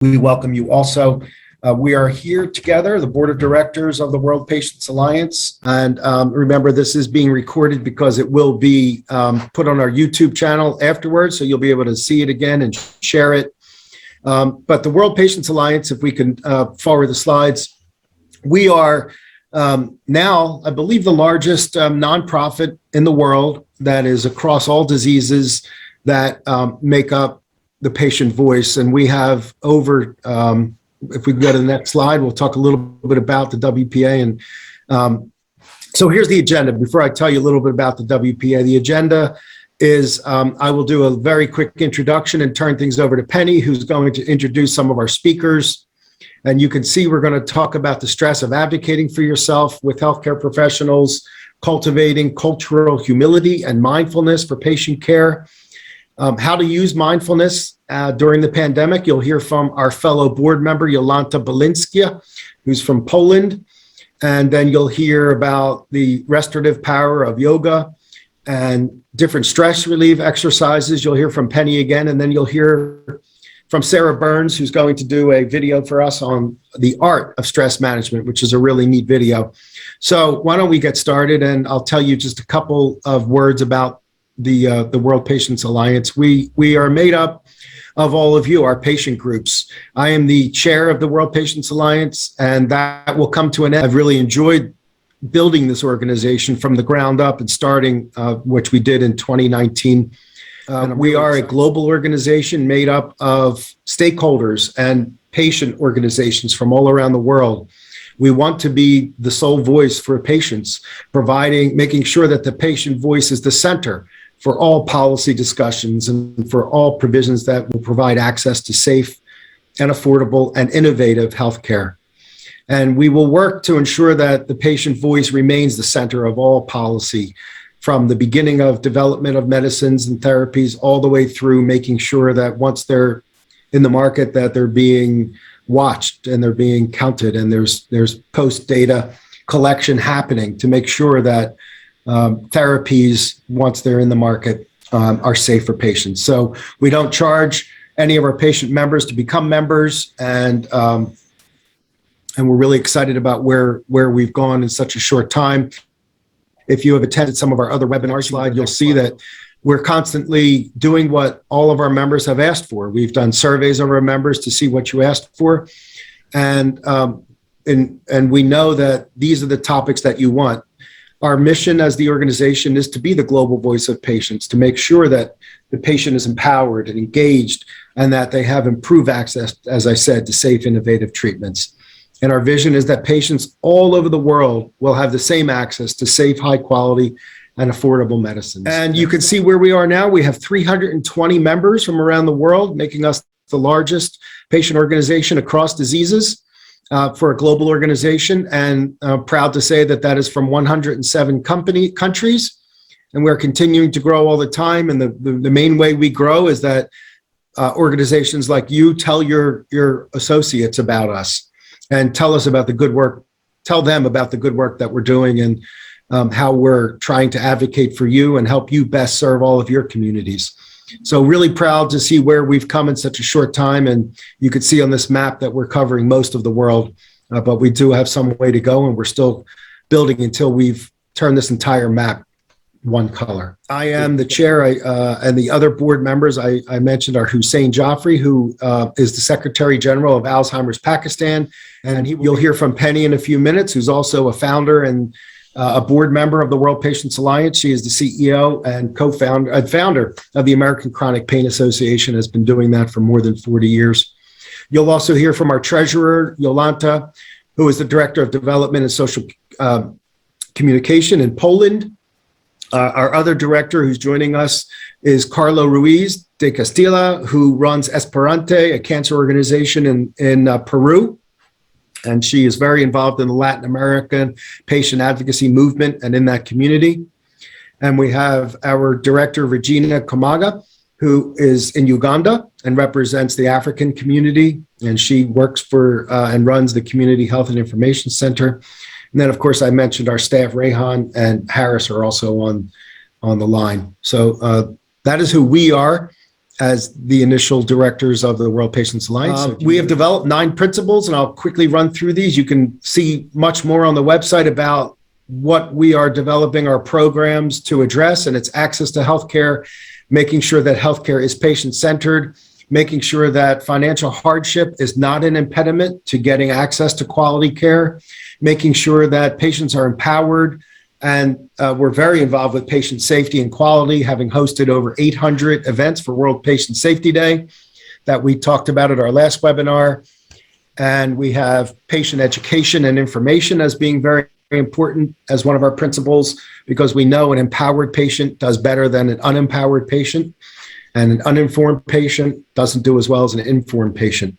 We welcome you also. We are here together, the Board of Directors of the World Patients Alliance. And remember, this is being recorded because it will be put on our YouTube channel afterwards, so you'll be able to see it again and share it. But the World Patients Alliance, if we can forward the slides, we are now, I believe, the largest nonprofit in the world that is across all diseases that make up the patient voice. And we have over, if we go to the next slide, we'll talk a little bit about the WPA. And so here's the agenda. Before I tell you a little bit about the WPA, the agenda is I will do a very quick introduction and turn things over to Penny, who's going to introduce some of our speakers. And you can see we're going to talk about the stress of advocating for yourself with healthcare professionals, cultivating cultural humility and mindfulness for patient care. How to use mindfulness during the pandemic. You'll hear from our fellow board member, Jolanta Belinskia, who's from Poland. And then you'll hear about the restorative power of yoga and different stress relief exercises. You'll hear from Penny again, and then you'll hear from Sarah Burns, who's going to do a video for us on the art of stress management, which is a really neat video. So why don't we get started, and I'll tell you just a couple of words about the World Patients Alliance. We are made up of all of you, our patient groups. I am the chair of the World Patients Alliance, and that will come to an end. I've really enjoyed building this organization from the ground up and starting, which we did in 2019. We are a global organization made up of stakeholders and patient organizations from all around the world. We want to be the sole voice for patients, making sure that the patient voice is the center for all policy discussions and for all provisions that will provide access to safe and affordable and innovative healthcare. And we will work to ensure that the patient voice remains the center of all policy, from the beginning of development of medicines and therapies all the way through making sure that once they're in the market, that they're being watched and they're being counted, and there's post-data collection happening to make sure that therapies, once they're in the market, are safe for patients. So we don't charge any of our patient members to become members, and we're really excited about where we've gone in such a short time. If you have attended some of our other webinar slides, you'll see that we're constantly doing what all of our members have asked for. We've done surveys of our members to see what you asked for, and we know that these are the topics that you want. Our mission as the organization is to be the global voice of patients, to make sure that the patient is empowered and engaged and that they have improved access, as I said, to safe, innovative treatments. And our vision is that patients all over the world will have the same access to safe, high quality, and affordable medicines. And you can see where we are now. We have 320 members from around the world, making us the largest patient organization across diseases. For a global organization, and proud to say that is from 107 countries, and we're continuing to grow all the time. And the main way we grow is that organizations like you tell your associates about us and tell us about the good work, tell them about the good work that we're doing, and how we're trying to advocate for you and help you best serve all of your communities. So really proud to see where we've come in such a short time. And you can see on this map that we're covering most of the world, but we do have some way to go, and we're still building until we've turned this entire map one color. I am the chair, and the other board members I mentioned are Hussein Jaffrey, who is the Secretary General of Alzheimer's Pakistan. And you'll hear from Penny in a few minutes, who's also a founder and a board member of the World Patients Alliance. She is the CEO and co-founder and founder of the American Chronic Pain Association, has been doing that for more than 40 years. You'll also hear from our treasurer, Jolanta, who is the Director of Development and Social Communication in Poland. Our other director who's joining us is Carlo Ruiz de Castilla, who runs Esperante, a cancer organization in Peru. And she is very involved in the Latin American patient advocacy movement and in that community. And we have our director, Regina Komaga, who is in Uganda and represents the African community. And she works for and runs the Community Health and Information Center. And then, of course, I mentioned our staff, Rehan and Harris, are also on the line. So that is who we are. as the initial directors of the World Patients Alliance. We have developed 9 principles, and I'll quickly run through these. You can see much more on the website about what we are developing our programs to address, and it's access to healthcare, making sure that healthcare is patient-centered, making sure that financial hardship is not an impediment to getting access to quality care, making sure that patients are empowered. And we're very involved with patient safety and quality, having hosted over 800 events for World Patient Safety Day that we talked about at our last webinar. And we have patient education and information as being very, very important as one of our principles, because we know an empowered patient does better than an unempowered patient, and an uninformed patient doesn't do as well as an informed patient.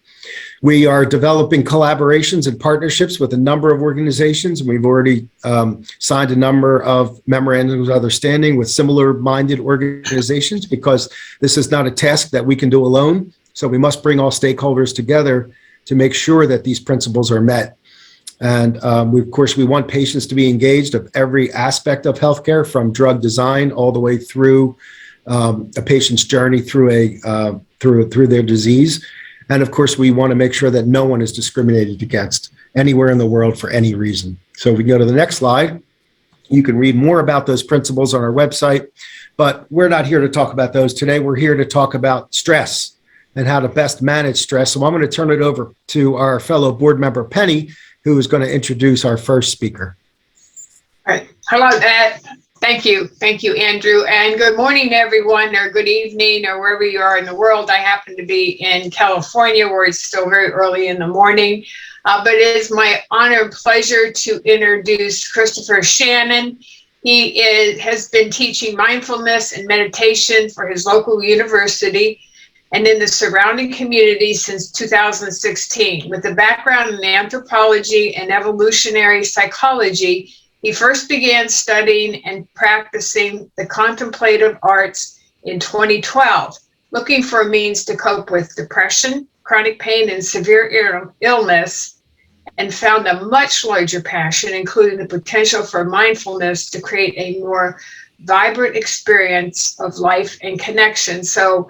We are developing collaborations and partnerships with a number of organizations, and we've already signed a number of memorandums of understanding with similar-minded organizations, because this is not a task that we can do alone. So we must bring all stakeholders together to make sure that these principles are met. And of course, we want patients to be engaged of every aspect of healthcare, from drug design all the way through a patient's journey through their disease. And of course, we want to make sure that no one is discriminated against anywhere in the world for any reason. So if we go to the next slide, you can read more about those principles on our website, but we're not here to talk about those today. We're here to talk about stress and how to best manage stress. So I'm going to turn it over to our fellow board member, Penny, who is going to introduce our first speaker. All right. Hello, thank you. Thank you, Andrew. And good morning, everyone, or good evening, or wherever you are in the world. I happen to be in California, where it's still very early in the morning. But it is my honor and pleasure to introduce Christopher Shannon. He has been teaching mindfulness and meditation for his local university and in the surrounding community since 2016. With a background in anthropology and evolutionary psychology, he first began studying and practicing the contemplative arts in 2012, looking for a means to cope with depression, chronic pain, and severe illness, and found a much larger passion, including the potential for mindfulness to create a more vibrant experience of life and connection. So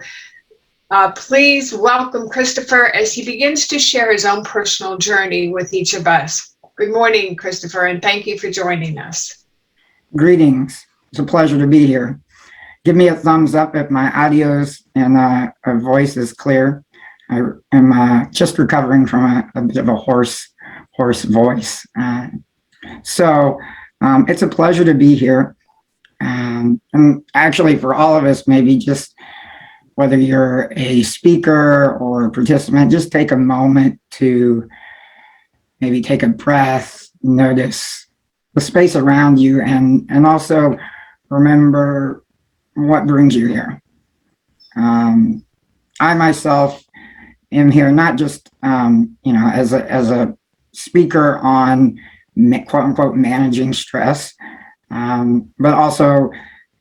please welcome Christopher as he begins to share his own personal journey with each of us. Good morning, Christopher, and thank you for joining us. Greetings. It's a pleasure to be here. Give me a thumbs up if my audio's and voice is clear. I am just recovering from a bit of a hoarse voice. So it's a pleasure to be here. And actually, for all of us, maybe just whether you're a speaker or a participant, just take a moment to maybe take a breath, notice the space around you, and also remember what brings you here. I myself am here not just as a speaker on quote unquote managing stress, but also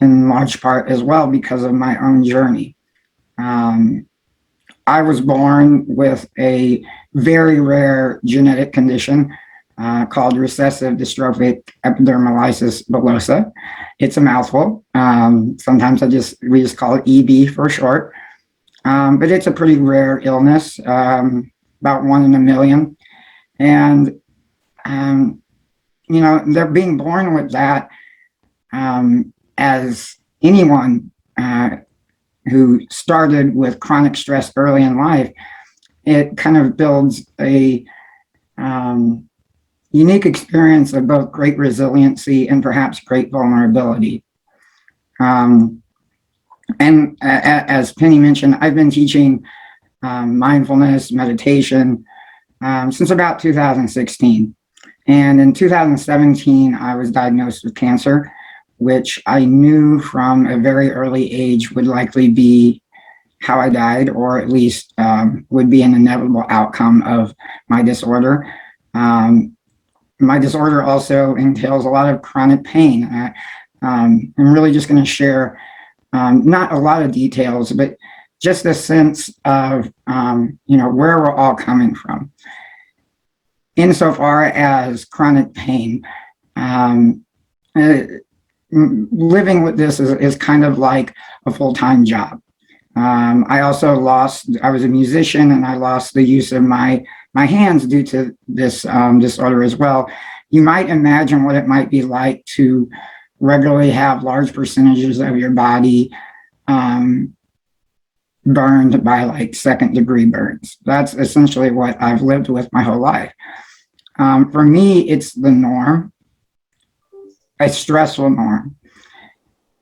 in large part as well because of my own journey. I was born with a very rare genetic condition called recessive dystrophic epidermolysis bullosa. It's a mouthful. Sometimes we just call it EB for short. But it's a pretty rare illness, about 1 in a million. And they're being born with that, as anyone who started with chronic stress early in life, it kind of builds a unique experience of both great resiliency and perhaps great vulnerability. And as Penny mentioned, I've been teaching mindfulness, meditation since about 2016. And in 2017, I was diagnosed with cancer, which I knew from a very early age would likely be how I died, or at least would be an inevitable outcome of my disorder. My disorder also entails a lot of chronic pain. I'm really just going to share not a lot of details, but just a sense of where we're all coming from. Insofar as chronic pain, living with this is kind of like a full-time job. I was a musician and I lost the use of my hands due to this disorder as well. You might imagine what it might be like to regularly have large percentages of your body burned by like second-degree burns. That's essentially what I've lived with my whole life. For me, it's the norm, a stressful norm.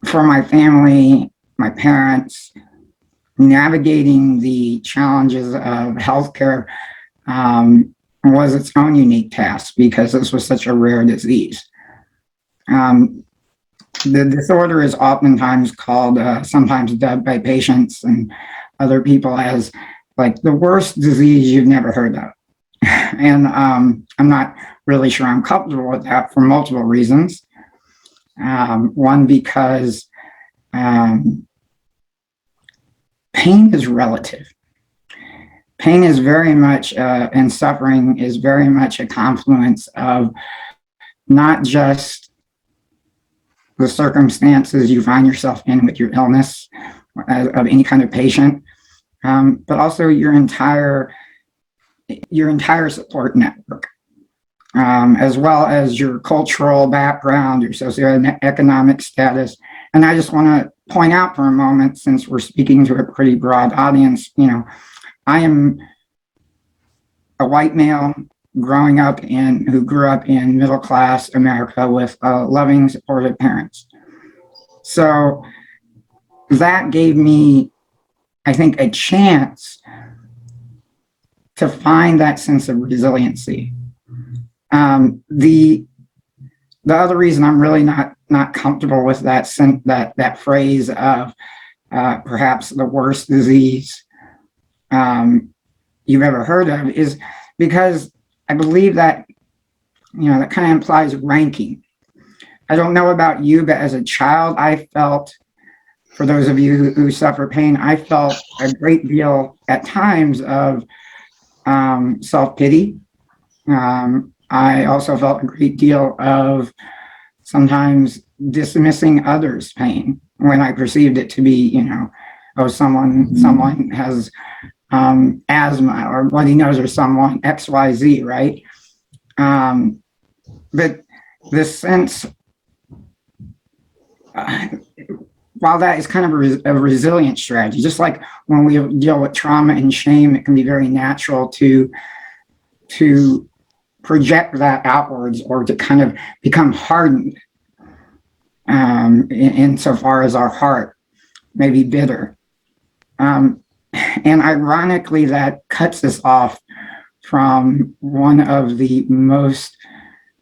For my family, my parents, navigating the challenges of healthcare was its own unique task because this was such a rare disease. The disorder is oftentimes called, sometimes dubbed by patients and other people as like the worst disease you've never heard of. And I'm not really sure I'm comfortable with that for multiple reasons. One, because pain is relative. Pain is very much, and suffering is very much a confluence of not just the circumstances you find yourself in with your illness of any kind of patient, but also your entire support network, as well as your cultural background, your socioeconomic status. And I just want to point out for a moment, since we're speaking to a pretty broad audience, I am a white male who grew up in middle-class America with loving, supportive parents. So that gave me, I think, a chance to find that sense of resiliency. The other reason I'm really not comfortable with that phrase of perhaps the worst disease you've ever heard of is because I believe that, that kind of implies ranking. I don't know about you, but as a child, I felt, for those of you who suffer pain, I felt a great deal at times of self-pity. I also felt a great deal of sometimes dismissing others' pain when I perceived it to be, someone has asthma or bloody nose or someone XYZ, right? But this sense, while that is kind of a resilient strategy, just like when we deal with trauma and shame, it can be very natural to project that outwards or to kind of become hardened insofar as our heart may be bitter. And ironically, that cuts us off from one of the most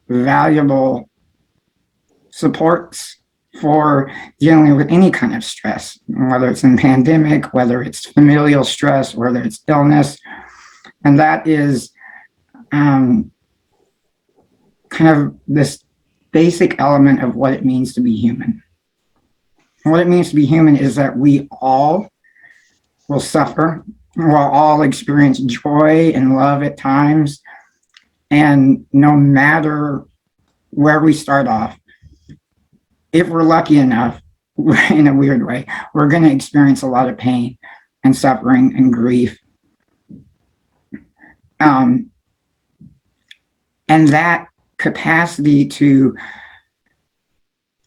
valuable supports for dealing with any kind of stress, whether it's in pandemic, whether it's familial stress, whether it's illness. And that is kind of this basic element of what it means to be human. And what it means to be human is that we all will suffer, we'll all experience joy and love at times. And no matter where we start off, if we're lucky enough, in a weird way, we're going to experience a lot of pain and suffering and grief. And that capacity to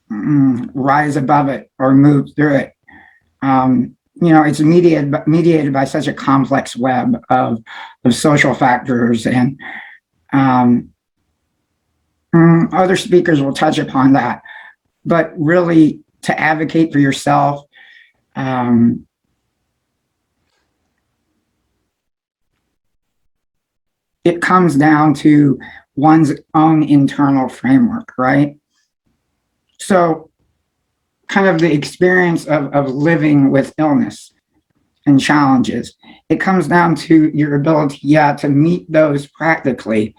rise above it or move through it, it's mediated by such a complex web of social factors, and other speakers will touch upon that. But really, to advocate for yourself, it comes down to one's own internal framework, right? So kind of the experience of living with illness and challenges, it comes down to your ability, to meet those practically.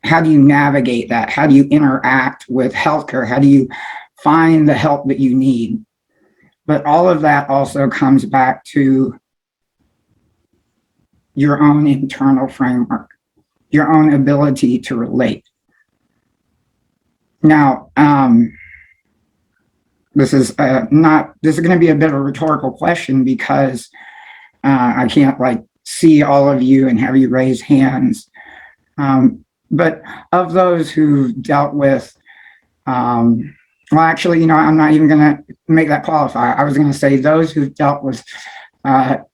How do you navigate that? How do you interact with healthcare? How do you find the help that you need? But all of that also comes back to your own internal framework, your own ability to relate. Now, this is going to be a bit of a rhetorical question because I can't like see all of you and have you raise hands. But of those who dealt with, well, actually, I'm not even going to make that qualify. I was going to say those who dealt with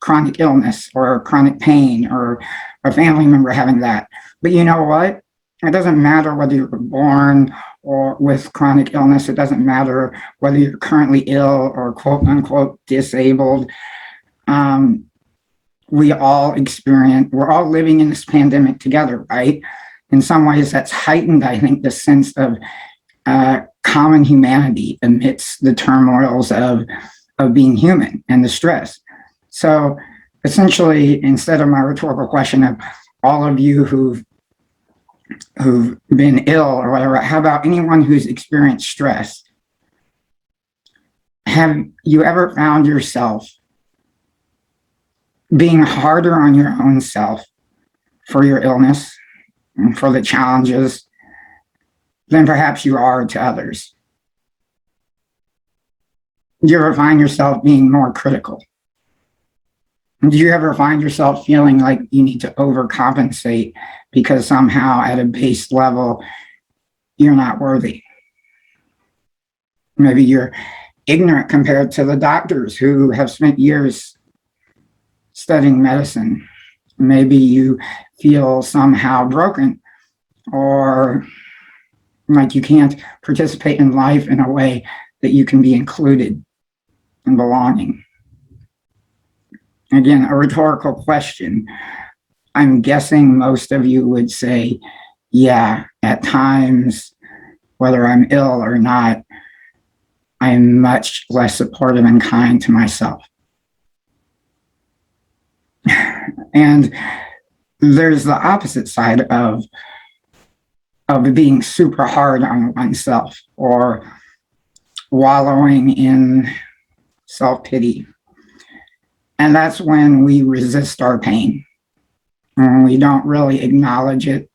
chronic illness or chronic pain or a family member having that. But you know what? It doesn't matter whether you were born or with chronic illness. It doesn't matter whether you're currently ill or quote unquote disabled. We're all living in this pandemic together, right? In some ways that's heightened, I think, the sense of common humanity amidst the turmoils of being human and the stress. So essentially, instead of my rhetorical question of all of you who've been ill or whatever, how about anyone who's experienced stress? Have you ever found yourself being harder on your own self for your illness and for the challenges than perhaps you are to others? Do you ever find yourself being more critical? Do you ever find yourself feeling like you need to overcompensate because somehow at a base level, you're not worthy? Maybe you're ignorant compared to the doctors who have spent years studying medicine. Maybe you feel somehow broken or like you can't participate in life in a way that you can be included and belonging. Again, a rhetorical question. I'm guessing most of you would say, yeah, at times, whether I'm ill or not, I'm much less supportive and kind to myself. And there's the opposite side of being super hard on oneself or wallowing in self-pity. And that's when we resist our pain, when we don't really acknowledge it,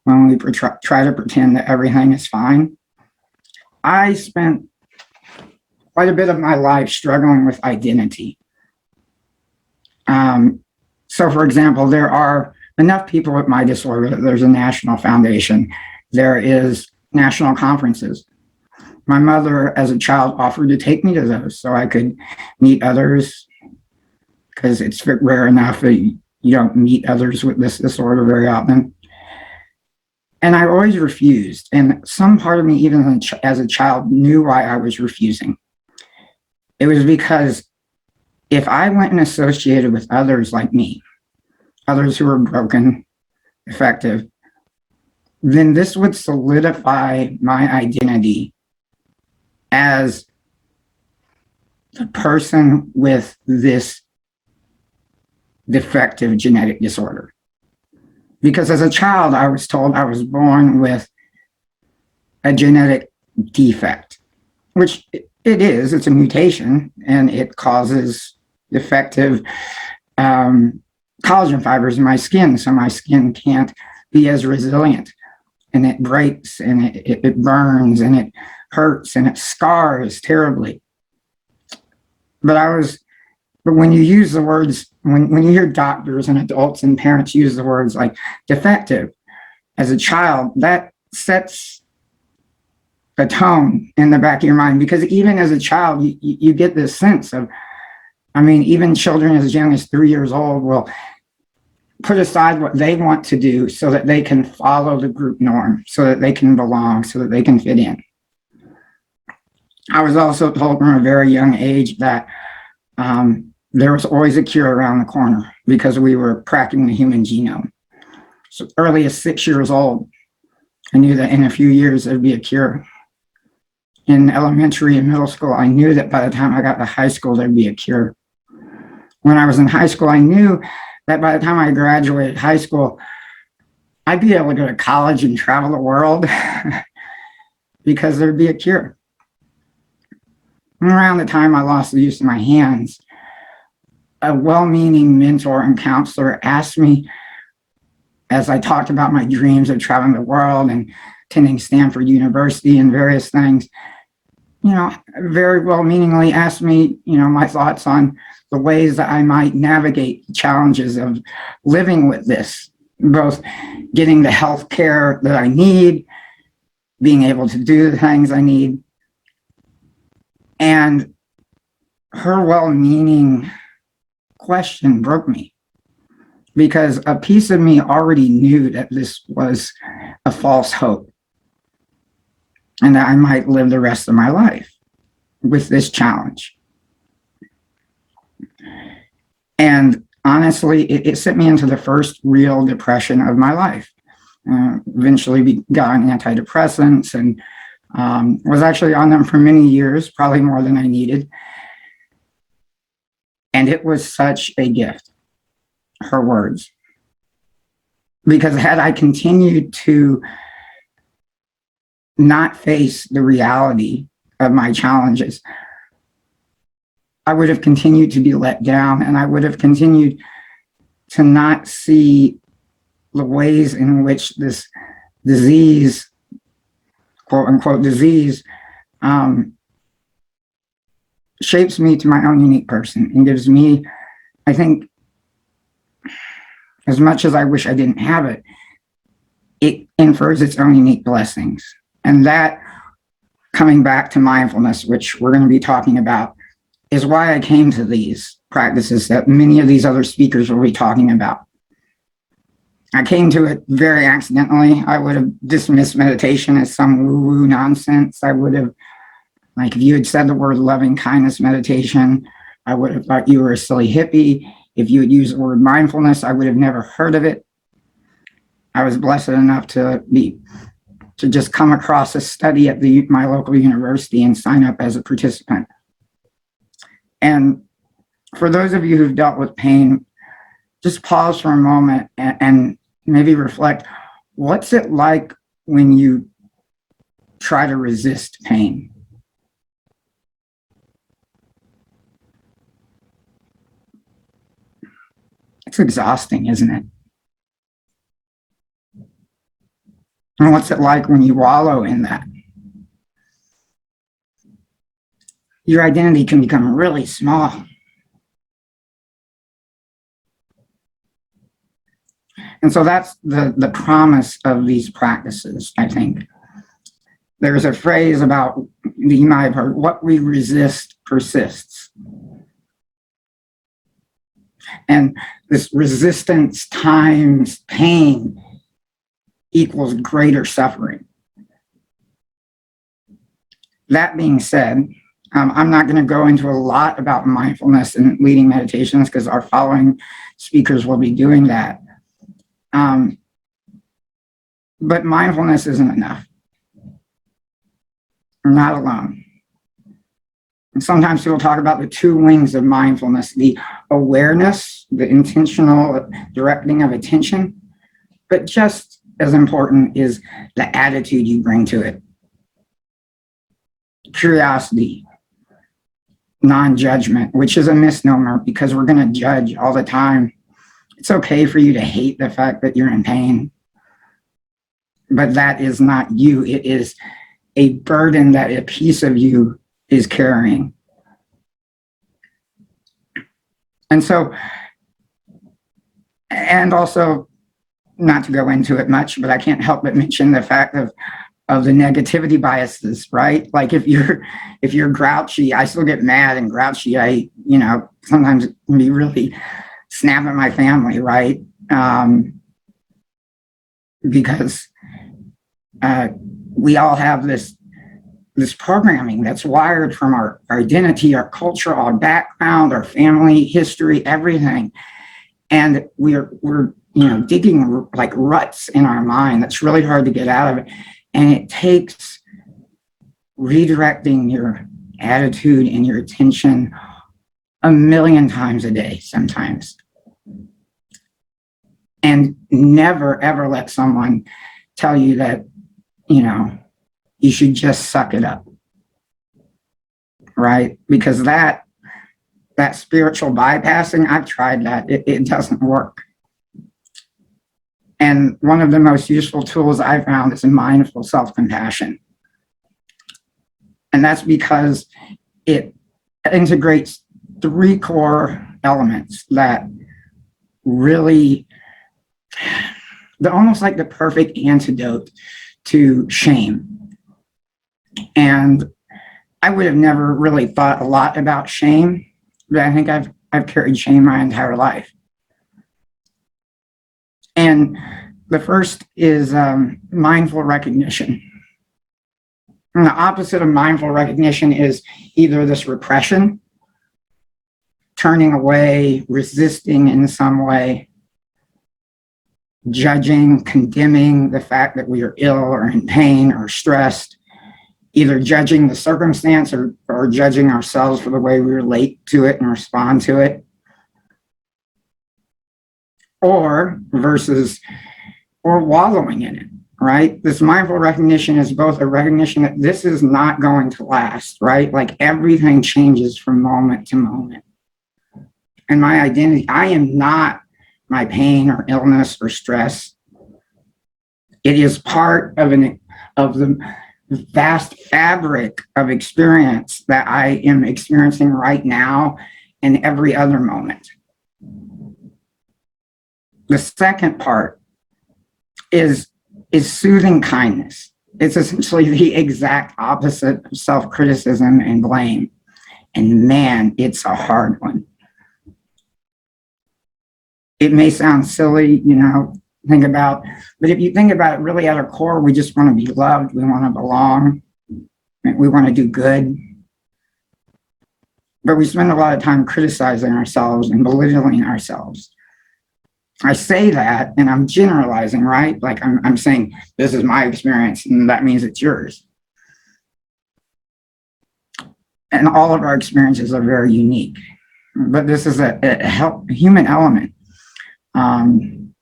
when we try to pretend that everything is fine. I spent quite a bit of my life struggling with identity. So for example, there are enough people with my disorder that there's a national foundation. There is national conferences. My mother, as a child, offered to take me to those so I could meet others, because it's rare enough that you don't meet others with this disorder very often. And I always refused. And some part of me, even as a child, knew why I was refusing. It was because if I went and associated with others like me, others who were broken, effective, then this would solidify my identity as the person with this defective genetic disorder. Because as a child, I was told I was born with a genetic defect, which it is. It's a mutation, and it causes defective collagen fibers in my skin, so my skin can't be as resilient, and it breaks, and it burns, and it hurts, and it scars terribly. But when you use the words, when you hear doctors and adults and parents use the words like defective, as a child, that sets a tone in the back of your mind, because even as a child, you get this sense of, even children as young as 3 years old will put aside what they want to do so that they can follow the group norm, so that they can belong, so that they can fit in. I was also told from a very young age that there was always a cure around the corner because we were cracking the human genome. So early as 6 years old, I knew that in a few years there'd be a cure. In elementary and middle school, I knew that by the time I got to high school, there'd be a cure. When I was in high school, I knew that by the time I graduated high school, I'd be able to go to college and travel the world because there'd be a cure. And around the time I lost the use of my hands, a well-meaning mentor and counselor asked me, as I talked about my dreams of traveling the world and attending Stanford University and various things, very well-meaningly asked me, my thoughts on the ways that I might navigate the challenges of living with this, both getting the health care that I need, being able to do the things I need. And her well-meaning question broke me, because a piece of me already knew that this was a false hope and that I might live the rest of my life with this challenge. And honestly, it sent me into the first real depression of my life. Eventually got on antidepressants and was actually on them for many years, probably more than I needed. And it was such a gift, her words. Because had I continued to not face the reality of my challenges, I would have continued to be let down, and I would have continued to not see the ways in which this disease, quote unquote disease, shapes me to my own unique person and gives me, I think, as much as I wish I didn't have it, it infers its own unique blessings. And that, coming back to mindfulness, which we're going to be talking about, is why I came to these practices that many of these other speakers will be talking about. I came to it very accidentally. I would have dismissed meditation as some woo-woo nonsense. I would have, like, if you had said the word loving kindness meditation, I would have thought you were a silly hippie. If you had used the word mindfulness, I would have never heard of it. I was blessed enough to just come across a study at my local university and sign up as a participant. And for those of you who've dealt with pain, just pause for a moment and maybe reflect, what's it like when you try to resist pain? It's exhausting, isn't it? And what's it like when you wallow in that? Your identity can become really small. And so that's the promise of these practices, I think. There's a phrase about, you might have heard, what we resist persists. And this resistance times pain equals greater suffering. That being said, I'm not going to go into a lot about mindfulness and leading meditations because our following speakers will be doing that. But mindfulness isn't enough. We're not alone. And sometimes people talk about the two wings of mindfulness, the awareness, the intentional directing of attention, but just as important is the attitude you bring to it. Curiosity, non-judgment, which is a misnomer because we're going to judge all the time. It's okay for you to hate the fact that you're in pain, but that is not you. It is a burden that a piece of you is carrying. And so, and also, not to go into it much, but I can't help but mention the fact of the negativity biases, right? Like if you're grouchy, I still get mad and grouchy. I, sometimes can be really snap at my family, right? Because we all have this programming that's wired from our identity, our culture, our background, our family history, everything. And we're digging like ruts in our mind that's really hard to get out of it. And it takes redirecting your attitude and your attention 1,000,000 times a day sometimes. And never, ever let someone tell you that, you should just suck it up, right? Because that spiritual bypassing, I've tried that. It doesn't work. And one of the most useful tools I found is a mindful self-compassion. And that's because it integrates 3 core elements that really, they're almost like the perfect antidote to shame. And I would have never really thought a lot about shame, but I think I've carried shame my entire life. And the first is mindful recognition. And the opposite of mindful recognition is either this repression, turning away, resisting in some way, judging, condemning the fact that we are ill or in pain or stressed, either judging the circumstance or judging ourselves for the way we relate to it and respond to it, or wallowing in it, right? This mindful recognition is both a recognition that this is not going to last, right? Like everything changes from moment to moment. And my identity, I am not my pain or illness or stress. It is part of the vast fabric of experience that I am experiencing right now and every other moment. The second part is soothing kindness. It's essentially the exact opposite of self-criticism and blame. And man, it's a hard one. It may sound silly, but if you think about it really at our core, we just want to be loved. We want to belong. We want to do good. But we spend a lot of time criticizing ourselves and belittling ourselves. I say that and I'm generalizing, right? Like I'm saying, this is my experience and that means it's yours. And all of our experiences are very unique. But this is a human element.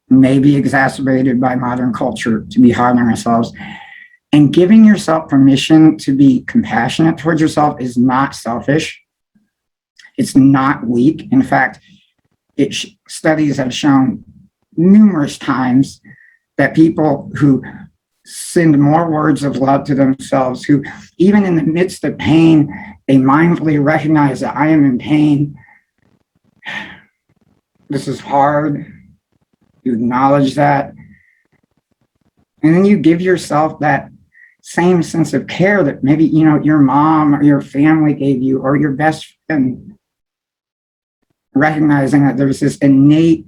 May be exacerbated by modern culture to be hard on ourselves. And giving yourself permission to be compassionate towards yourself is not selfish. It's not weak. In fact, studies have shown numerous times that people who send more words of love to themselves, who even in the midst of pain, they mindfully recognize that I am in pain. This is hard. You acknowledge that. And then you give yourself that same sense of care that maybe, your mom or your family gave you, or your best friend, recognizing that there's this innate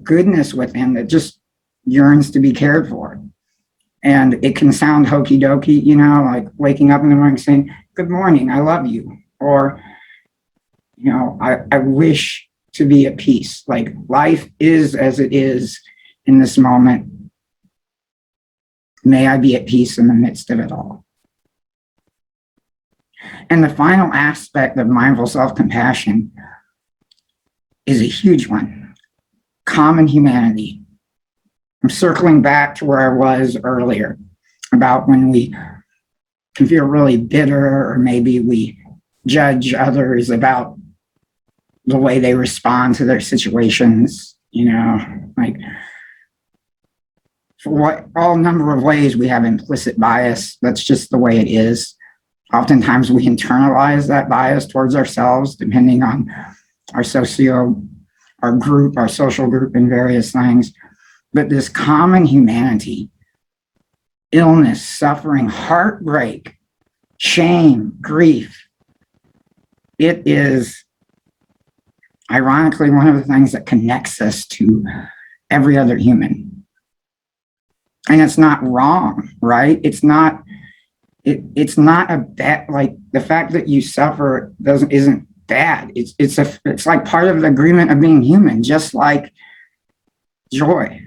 goodness within that just yearns to be cared for. And it can sound hokey dokey, like waking up in the morning saying, good morning, I love you. Or, I wish to be at peace. Like life is as it is in this moment. May I be at peace in the midst of it all. And the final aspect of mindful self-compassion is a huge one. Common humanity. I'm circling back to where I was earlier about when we can feel really bitter, or maybe we judge others about the way they respond to their situations, like for all number of ways we have implicit bias. That's just the way it is. Oftentimes we internalize that bias towards ourselves, depending on our group, our social group, and various things. But this common humanity, illness, suffering, heartbreak, shame, grief, it is ironically one of the things that connects us to every other human. And it's not wrong, right? It's not a bad, like the fact that you suffer isn't bad. It's like part of the agreement of being human, just like joy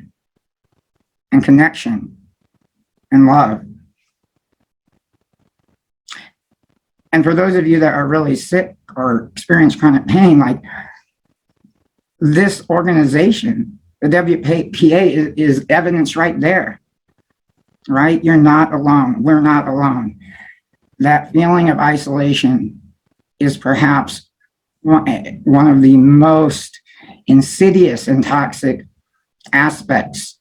and connection and love. And for those of you that are really sick or experience chronic pain, like this organization, the WPA, is evidence right there, right? You're not alone. We're not alone. That feeling of isolation is perhaps one of the most insidious and toxic aspects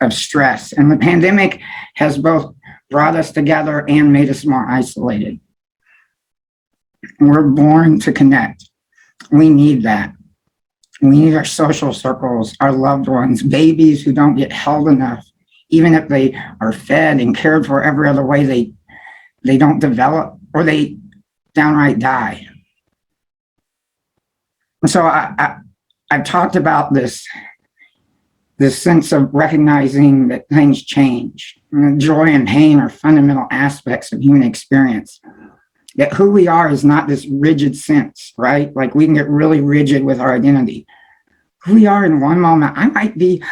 of stress. And the pandemic has both brought us together and made us more isolated. We're born to connect. We need that. We need our social circles, our loved ones, babies who don't get held enough. Even if they are fed and cared for every other way, they don't develop, or they downright die. And so I've talked about this sense of recognizing that things change. And joy and pain are fundamental aspects of human experience. That who we are is not this rigid sense, right? Like we can get really rigid with our identity. Who we are in one moment, I might be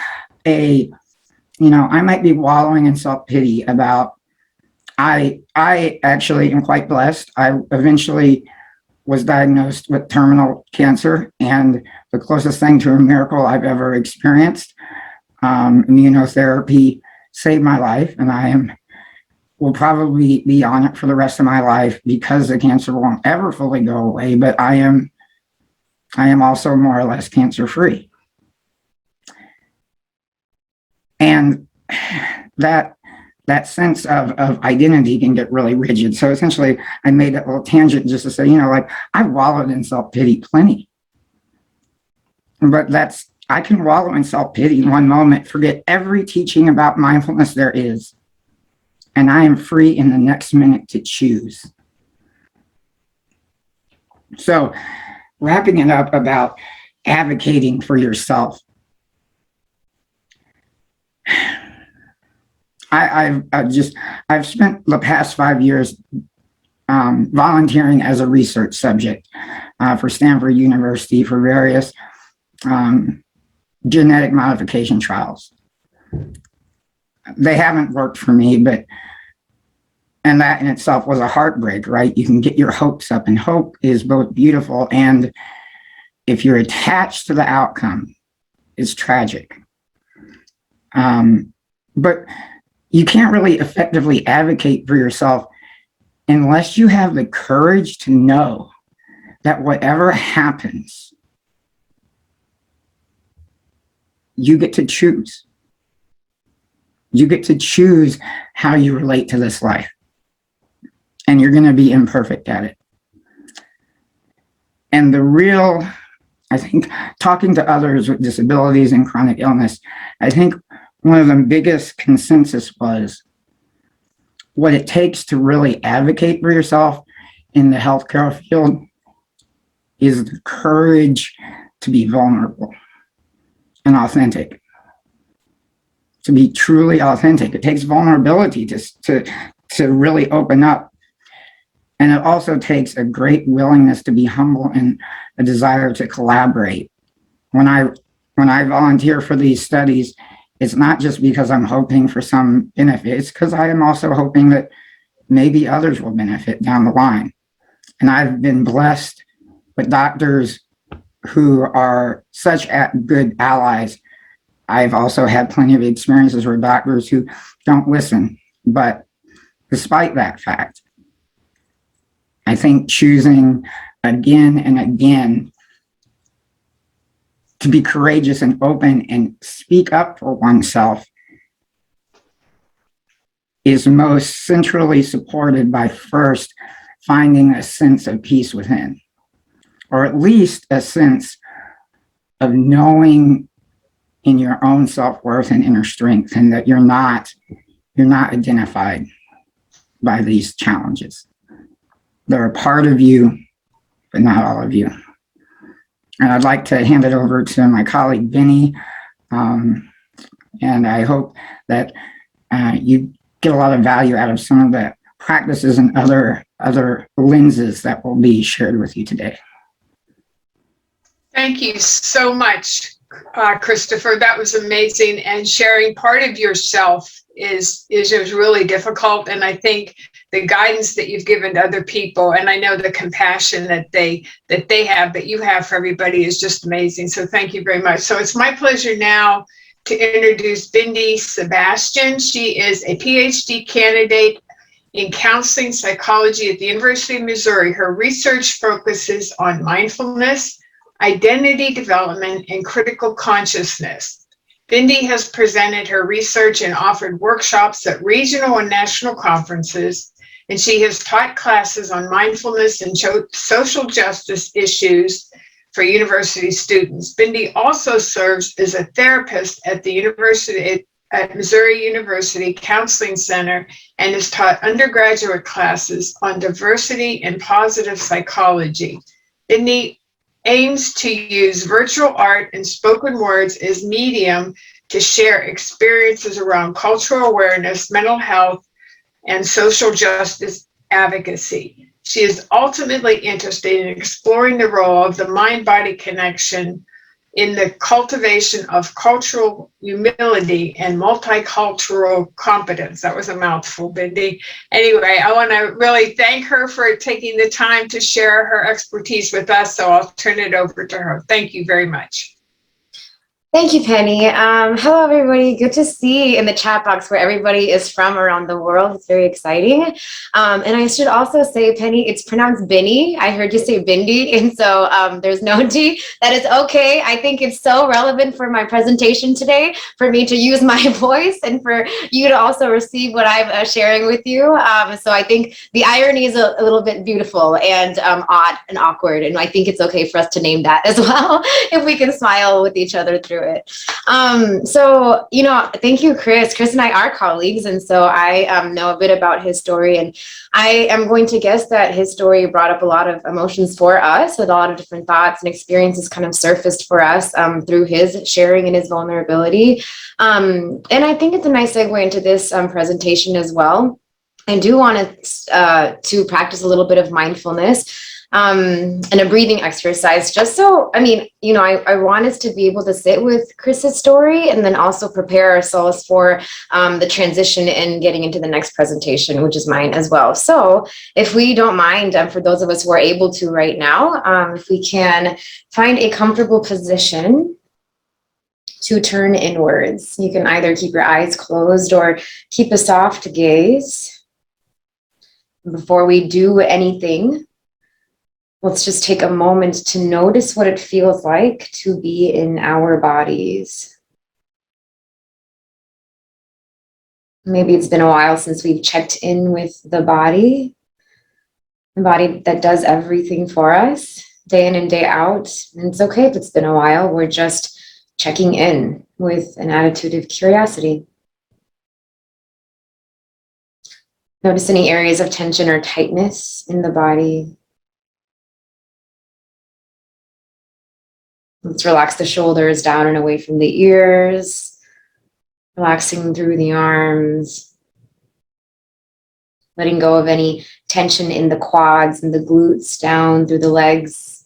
wallowing in self-pity about, I actually am quite blessed. I eventually was diagnosed with terminal cancer, and the closest thing to a miracle I've ever experienced. Immunotherapy saved my life, and will probably be on it for the rest of my life because the cancer won't ever fully go away, but I am also more or less cancer-free. And that sense of identity can get really rigid. So essentially, I made that little tangent just to say, I've wallowed in self-pity plenty. But I can wallow in self-pity in one moment, forget every teaching about mindfulness there is, and I am free in the next minute to choose. So wrapping it up about advocating for yourself. I've spent the past 5 years volunteering as a research subject for Stanford University for various genetic modification trials. They haven't worked for me, and that in itself was a heartbreak, right? You can get your hopes up, and hope is both beautiful and, if you're attached to the outcome, it's tragic. But you can't really effectively advocate for yourself unless you have the courage to know that whatever happens, you get to choose. You get to choose how you relate to this life. And you're going to be imperfect at it. And I think, talking to others with disabilities and chronic illness, I think one of the biggest consensus was what it takes to really advocate for yourself in the healthcare field is the courage to be vulnerable and authentic. To be truly authentic. It takes vulnerability to really open up. And it also takes a great willingness to be humble and a desire to collaborate. When I volunteer for these studies, it's not just because I'm hoping for some benefit, it's because I am also hoping that maybe others will benefit down the line. And I've been blessed with doctors who are such good allies. I've also had plenty of experiences with doctors who don't listen. But despite that fact, I think choosing again and again to be courageous and open and speak up for oneself is most centrally supported by first finding a sense of peace within, or at least a sense of knowing in your own self-worth and inner strength, and that you're not identified by these challenges. They're a part of you, but not all of you. And I'd like to hand it over to my colleague, Bini. And I hope that you get a lot of value out of some of the practices and other lenses that will be shared with you today. Thank you so much, Christopher. That was amazing. And sharing part of yourself is really difficult. And I think the guidance that you've given to other people, and I know the compassion that they have, that you have for everybody, is just amazing. So thank you very much. So it's my pleasure now to introduce Bini Sebastian. She is a PhD candidate in counseling psychology at the University of Missouri. Her research focuses on mindfulness, identity development, and critical consciousness. Bini has presented her research and offered workshops at regional and national conferences, and she has taught classes on mindfulness and social justice issues for university students. Bini also serves as a therapist at the University at Missouri University Counseling Center and has taught undergraduate classes on diversity and positive psychology. Bini aims to use virtual art and spoken words as medium to share experiences around cultural awareness, mental health, and social justice advocacy. She is ultimately interested in exploring the role of the mind-body connection in the cultivation of cultural humility and multicultural competence. That was a mouthful, Bini. Anyway, I want to really thank her for taking the time to share her expertise with us, so I'll turn it over to her. Thank you very much. Thank you, Penny. Hello, everybody. Good to see in the chat box where everybody is from around the world. It's very exciting. And I should also say, Penny, it's pronounced Bini. I heard you say Bindi, and so there's no D. That is okay. I think it's so relevant for my presentation today for me to use my voice and for you to also receive what I'm sharing with you. So I think the irony is a little bit beautiful and odd and awkward, and I think it's okay for us to name that as well if we can smile with each other through it. So, you know, thank you, Chris. Chris and I are colleagues, and so I know a bit about his story, and I am going to guess that his story brought up a lot of emotions for us, with a lot of different thoughts and experiences kind of surfaced for us through his sharing and his vulnerability. And I think it's a nice segue into this presentation as well. I do want to practice a little bit of mindfulness. And a breathing exercise, just so, I mean, you know, I want us to be able to sit with Chris's story and then also prepare ourselves for the transition and getting into the next presentation, which is mine as well. So if we don't mind, for those of us who are able to right now, if we can find a comfortable position to turn inwards. You can either keep your eyes closed or keep a soft gaze. Before we do anything, let's just take a moment to notice what it feels like to be in our bodies. Maybe it's been a while since we've checked in with the body that does everything for us, day in and day out. And it's okay if it's been a while. We're just checking in with an attitude of curiosity. Notice any areas of tension or tightness in the body. Let's relax the shoulders down and away from the ears, relaxing through the arms, letting go of any tension in the quads and the glutes down through the legs,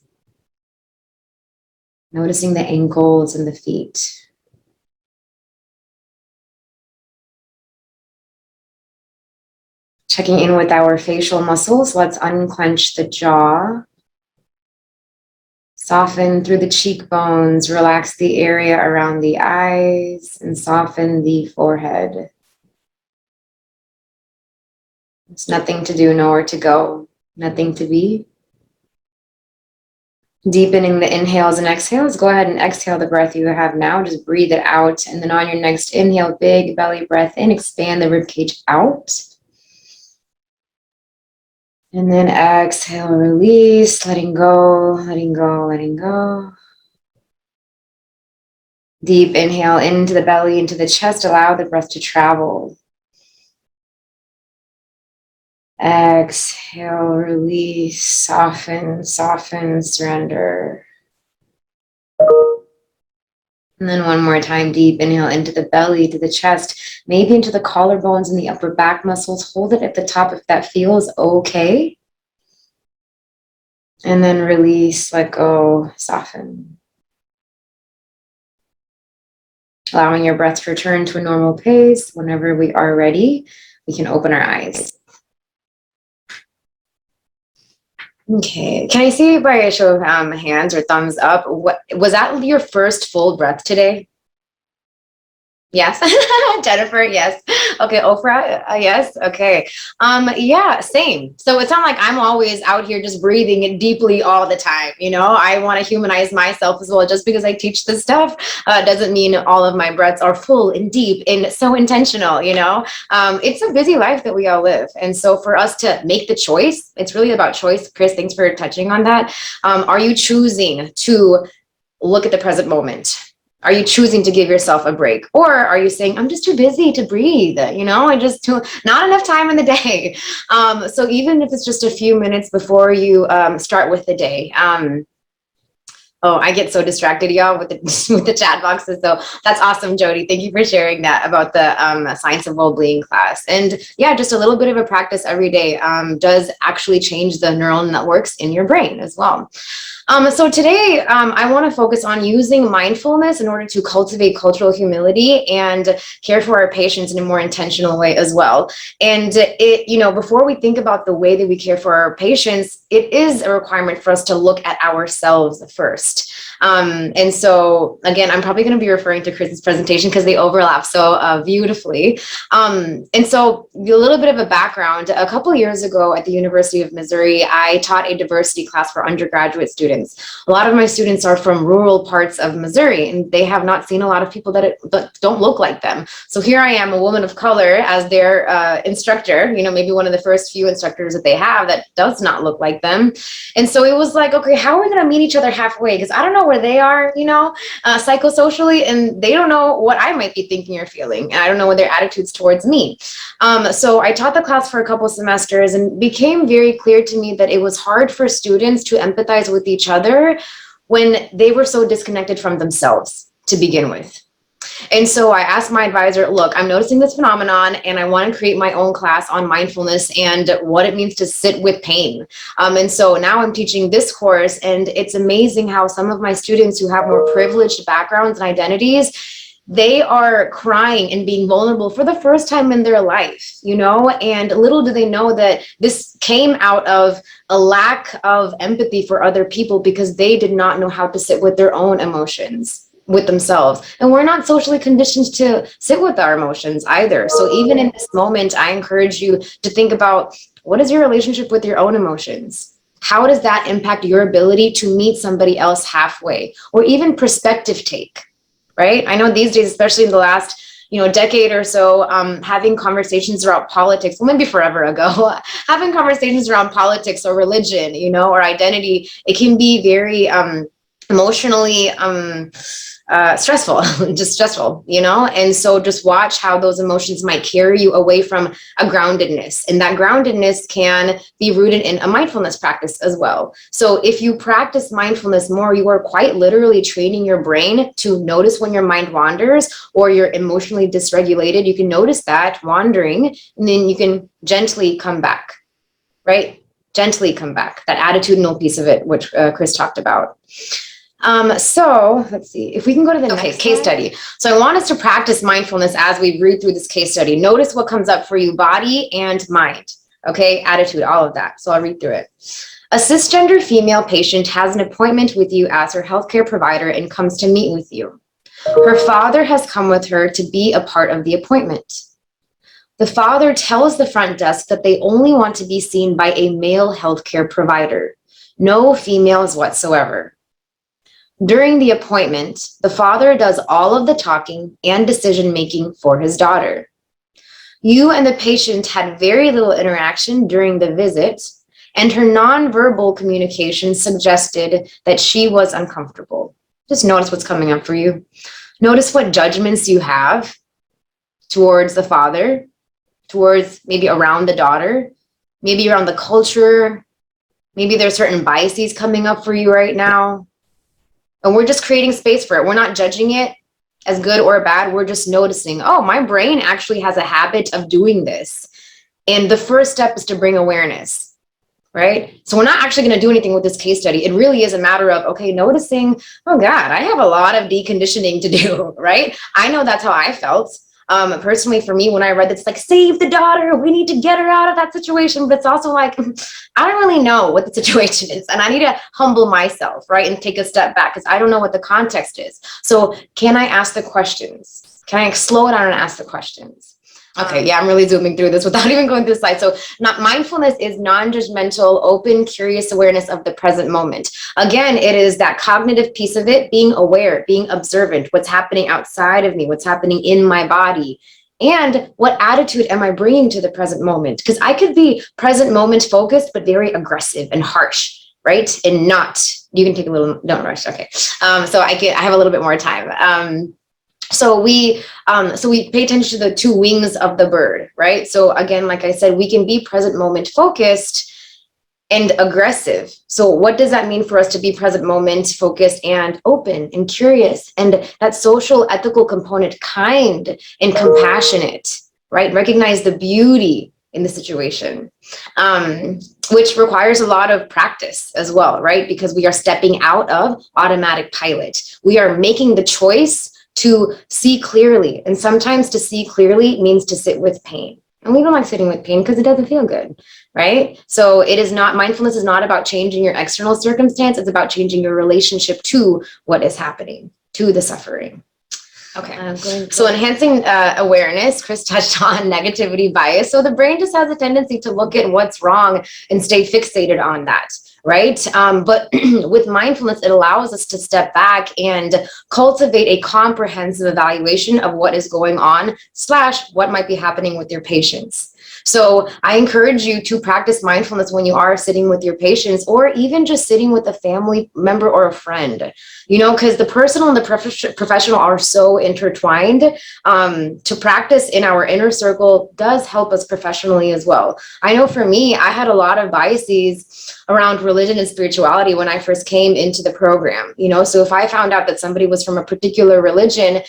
noticing the ankles and the feet. Checking in with our facial muscles, let's unclench the jaw. Soften through the cheekbones, relax the area around the eyes, and soften the forehead. There's nothing to do, nowhere to go, nothing to be. Deepening the inhales and exhales, go ahead and exhale the breath you have now, just breathe it out. And then on your next inhale, big belly breath in, expand the ribcage out. And then exhale, release, letting go, letting go, letting go. Deep inhale into the belly, into the chest, allow the breath to travel. Exhale, release, soften, soften, surrender. And then one more time, deep inhale into the belly, to the chest, maybe into the collarbones and the upper back muscles. Hold it at the top if that feels okay. And then release, let go, soften. Allowing your breath to return to a normal pace. Whenever we are ready, we can open our eyes. Okay, can I see by a show of hands or thumbs up, what was that your first full breath today? Yes. Jennifer, yes. Okay, Oprah, yes. Okay. Yeah, same. So it's not like I'm always out here just breathing it deeply all the time. I want to humanize myself as well. Just because I teach this stuff doesn't mean all of my breaths are full and deep and so intentional. It's a busy life that we all live. And so for us to make the choice, it's really about choice. Chris, thanks for touching on that. Are you choosing to look at the present moment? Are you choosing to give yourself a break? Or are you saying, I'm just too busy to breathe? Not enough time in the day. So even if it's just a few minutes before you start with the day. Oh, I get so distracted, y'all, with the with the chat boxes. So that's awesome, Jody. Thank you for sharing that about the Science of Wellbeing class. And yeah, just a little bit of a practice every day does actually change the neural networks in your brain as well. So today, I want to focus on using mindfulness in order to cultivate cultural humility and care for our patients in a more intentional way as well. And before we think about the way that we care for our patients, it is a requirement for us to look at ourselves first. And so again, I'm probably going to be referring to Chris's presentation because they overlap so beautifully. And so a little bit of a background, a couple of years ago at the University of Missouri, I taught a diversity class for undergraduate students. A lot of my students are from rural parts of Missouri, and they have not seen a lot of people that don't look like them. So here I am, a woman of color, as their instructor, maybe one of the first few instructors that they have that does not look like them. And so it was like, okay, how are we going to meet each other halfway? Because I don't know where they are, psychosocially, and they don't know what I might be thinking or feeling. And I don't know what their attitudes towards me. So I taught the class for a couple semesters, and became very clear to me that it was hard for students to empathize with each other when they were so disconnected from themselves to begin with. And so I asked my advisor, look, I'm noticing this phenomenon and I want to create my own class on mindfulness and what it means to sit with pain. And so now I'm teaching this course, and it's amazing how some of my students who have more privileged backgrounds and identities, they are crying and being vulnerable for the first time in their life, and little do they know that this came out of a lack of empathy for other people because they did not know how to sit with their own emotions, with themselves. And we're not socially conditioned to sit with our emotions either. So even in this moment, I encourage you to think about, what is your relationship with your own emotions? How does that impact your ability to meet somebody else halfway, or even perspective take? Right? I know these days, especially in the last, decade or so, having conversations around politics, well, maybe forever ago, having conversations around politics or religion, or identity, it can be very emotionally stressful, just stressful, and so just watch how those emotions might carry you away from a groundedness, and that groundedness can be rooted in a mindfulness practice as well. So if you practice mindfulness more, you are quite literally training your brain to notice when your mind wanders or you're emotionally dysregulated. You can notice that wandering, and then you can gently come back, right? Gently come back, that attitudinal piece of it, which Chris talked about. So let's see if we can go to the next case study. So I want us to practice mindfulness as we read through this case study. Notice what comes up for you, body and mind. Okay, attitude, all of that. So I'll read through it. A cisgender female patient has an appointment with you as her healthcare provider and comes to meet with you. Her father has come with her to be a part of the appointment. The father tells the front desk that they only want to be seen by a male healthcare provider, no females whatsoever. During the appointment, the father does all of the talking and decision-making for his daughter. You and the patient had very little interaction during the visit, and her nonverbal communication suggested that she was uncomfortable. Just notice what's coming up for you. Notice what judgments you have towards the father, towards maybe around the daughter, maybe around the culture. Maybe there's certain biases coming up for you right now. And we're just creating space for it. We're not judging it as good or bad. We're just noticing, oh, my brain actually has a habit of doing this. And the first step is to bring awareness, right? So we're not actually going to do anything with this case study. It really is a matter of, okay, noticing, oh God, I have a lot of deconditioning to do, right? I know that's how I felt. Personally, for me, when I read it's like, save the daughter, we need to get her out of that situation. But it's also like, I don't really know what the situation is. And I need to humble myself, right? And take a step back because I don't know what the context is. So can I ask the questions? Can I slow down and ask the questions? Okay, yeah, I'm really zooming through this without even going through the slide. So mindfulness is non-judgmental, open, curious awareness of the present moment. Again, it is that cognitive piece of it, being aware, being observant, what's happening outside of me, what's happening in my body, and what attitude am I bringing to the present moment? Because I could be present moment focused, but very aggressive and harsh, right? And not, you can take a little, don't rush, okay. So I have a little bit more time. So we pay attention to the two wings of the bird, right? So again, like I said, we can be present moment focused and aggressive. So what does that mean for us to be present moment focused and open and curious? And that social ethical component, kind and compassionate, right? Recognize the beauty in the situation, which requires a lot of practice as well, right? Because we are stepping out of automatic pilot. We are making the choice to see clearly. And sometimes to see clearly means to sit with pain. And we don't like sitting with pain because it doesn't feel good, right? So mindfulness is not about changing your external circumstance. It's about changing your relationship to what is happening, to the suffering. Okay, so enhancing awareness, Chris touched on negativity bias. So the brain just has a tendency to look at what's wrong and stay fixated on that. Right? But with mindfulness, it allows us to step back and cultivate a comprehensive evaluation of what is going on / what might be happening with your patients. So I encourage you to practice mindfulness when you are sitting with your patients, or even just sitting with a family member or a friend, because the personal and the professional are so intertwined. To practice in our inner circle does help us professionally as well. I know for me, I had a lot of biases around religion and spirituality when I first came into the program, so if I found out that somebody was from a particular religion,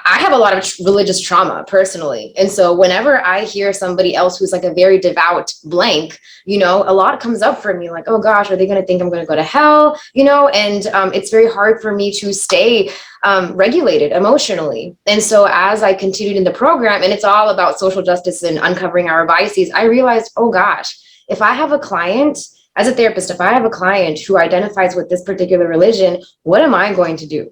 I have a lot of religious trauma personally. And so whenever I hear somebody else who's like a very devout blank, a lot comes up for me like, oh gosh, are they going to think I'm going to go to hell? And it's very hard for me to stay regulated emotionally. And so as I continued in the program, and it's all about social justice and uncovering our biases, I realized, oh gosh, if I have a client, as a therapist, if I have a client who identifies with this particular religion, what am I going to do?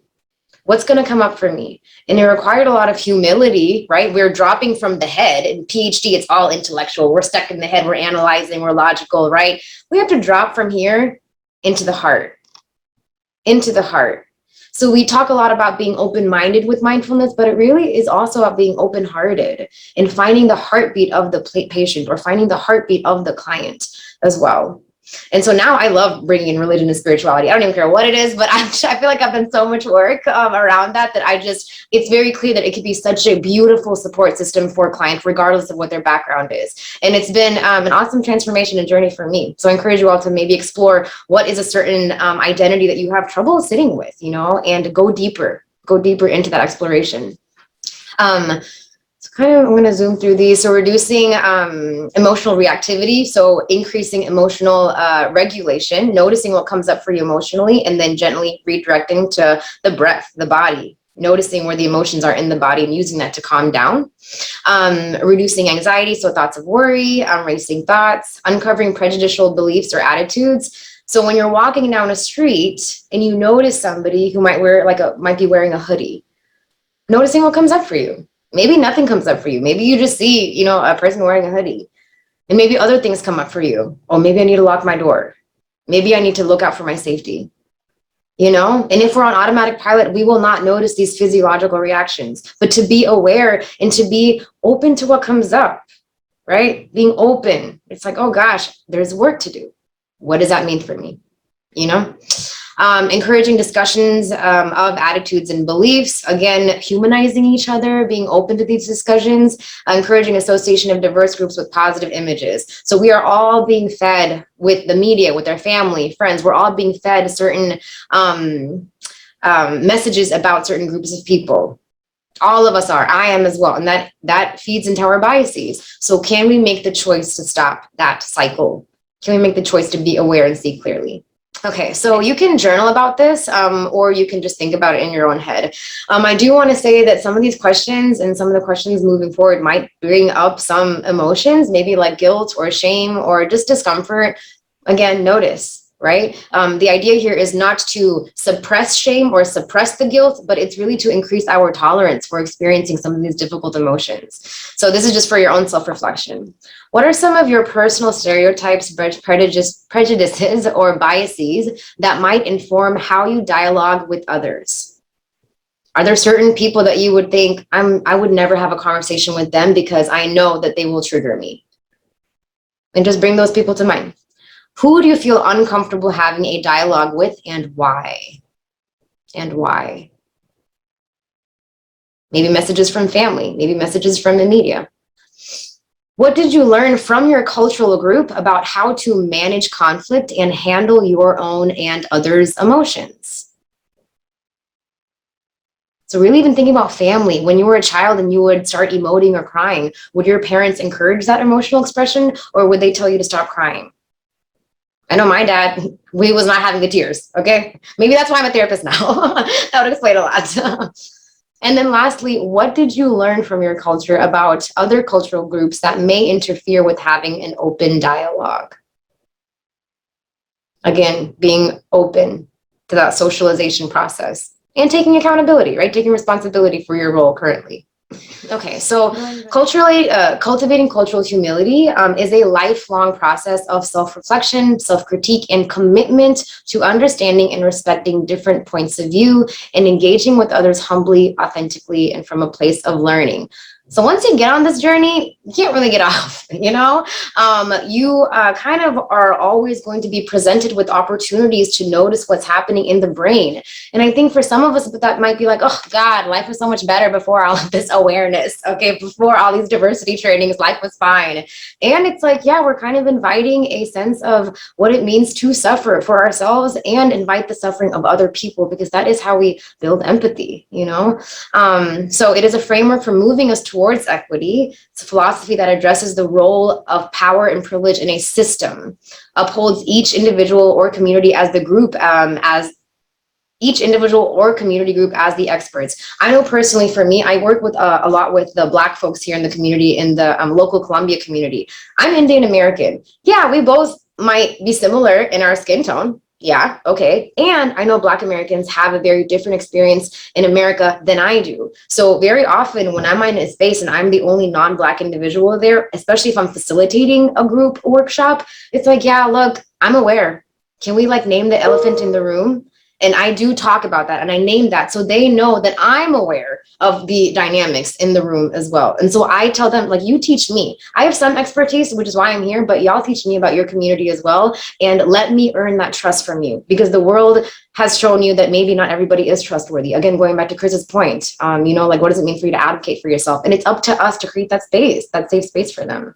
What's going to come up for me? And it required a lot of humility, right? We're dropping from the head. In PhD, it's all intellectual. We're stuck in the head. We're analyzing. We're logical, right? We have to drop from here into the heart. So we talk a lot about being open-minded with mindfulness, but it really is also about being open-hearted and finding the heartbeat of the patient or finding the heartbeat of the client as well. And so now I love bringing in religion and spirituality. I don't even care what it is, but I feel like I've done so much work around that it's very clear that it could be such a beautiful support system for clients, regardless of what their background is. And it's been an awesome transformation and journey for me. So I encourage you all to maybe explore what is a certain identity that you have trouble sitting with, and go deeper into that exploration. I'm going to zoom through these. So reducing emotional reactivity. So increasing emotional regulation, noticing what comes up for you emotionally, and then gently redirecting to the breath, the body, noticing where the emotions are in the body and using that to calm down. Reducing anxiety. So thoughts of worry, racing thoughts, uncovering prejudicial beliefs or attitudes. So when you're walking down a street and you notice somebody who might be wearing a hoodie, noticing what comes up for you. Maybe nothing comes up for you. Maybe you just see, a person wearing a hoodie, and maybe other things come up for you. Oh, maybe I need to lock my door. Maybe I need to look out for my safety, and if we're on automatic pilot, we will not notice these physiological reactions, but to be aware and to be open to what comes up, right? Being open. It's like, oh gosh, there's work to do. What does that mean for me? Encouraging discussions of attitudes and beliefs, again, humanizing each other, being open to these discussions, encouraging association of diverse groups with positive images. So we are all being fed with the media, with our family, friends, we're all being fed certain messages about certain groups of people. All of us are, I am as well. And that feeds into our biases. So can we make the choice to stop that cycle? Can we make the choice to be aware and see clearly? Okay, so you can journal about this, or you can just think about it in your own head. I do want to say that some of these questions and some of the questions moving forward might bring up some emotions, maybe like guilt or shame or just discomfort. Again, notice. right? The idea here is not to suppress shame or suppress the guilt, but it's really to increase our tolerance for experiencing some of these difficult emotions. So this is just for your own self-reflection. What are some of your personal stereotypes, prejudices, or biases that might inform how you dialogue with others? Are there certain people that you would think, I would never have a conversation with them because I know that they will trigger me? And just bring those people to mind. Who do you feel uncomfortable having a dialogue with, and why? And why? Maybe messages from family, maybe messages from the media. What did you learn from your cultural group about how to manage conflict and handle your own and others' emotions? So really even thinking about family, when you were a child and you would start emoting or crying, would your parents encourage that emotional expression, or would they tell you to stop crying? I know my dad, we was not having the tears, okay? Maybe that's why I'm a therapist now. That would explain a lot. And then lastly, what did you learn from your culture about other cultural groups that may interfere with having an open dialogue? Again, being open to that socialization process and taking accountability, right? Taking responsibility for your role currently. Okay, so culturally, cultivating cultural humility is a lifelong process of self-reflection, self-critique, and commitment to understanding and respecting different points of view and engaging with others humbly, authentically, and from a place of learning. So once you get on this journey, you can't really get off, you know? You kind of are always going to be presented with opportunities to notice what's happening in the brain. And I think for some of us, that might be like, oh God, life was so much better before all of this awareness. Okay, before all these diversity trainings, life was fine. And it's like, yeah, we're kind of inviting a sense of what it means to suffer for ourselves and invite the suffering of other people, because that is how we build empathy, you know? So it is a framework for moving us towards equity. It's a philosophy that addresses the role of power and privilege in a system, upholds each individual or community as the group, as each individual or community group as the experts. I know personally for me, I work with a lot with the Black folks here in the community, in the local Columbia community. I'm Indian American. Yeah, we both might be similar in our skin tone. Yeah, okay. And I know Black Americans have a very different experience in America than I do. So very often when I'm in a space and I'm the only non-Black individual there, especially if I'm facilitating a group workshop, it's like, yeah, look, I'm aware. Can we like name the elephant in the room? And I do talk about that and I name that so they know that I'm aware of the dynamics in the room as well. And so I tell them, like, you teach me. I have some expertise, which is why I'm here, but y'all teach me about your community as well. And let me earn that trust from you, because the world has shown you that maybe not everybody is trustworthy. Again, going back to Chris's point, you know, like, what does it mean for you to advocate for yourself? And it's up to us to create that space, that safe space for them.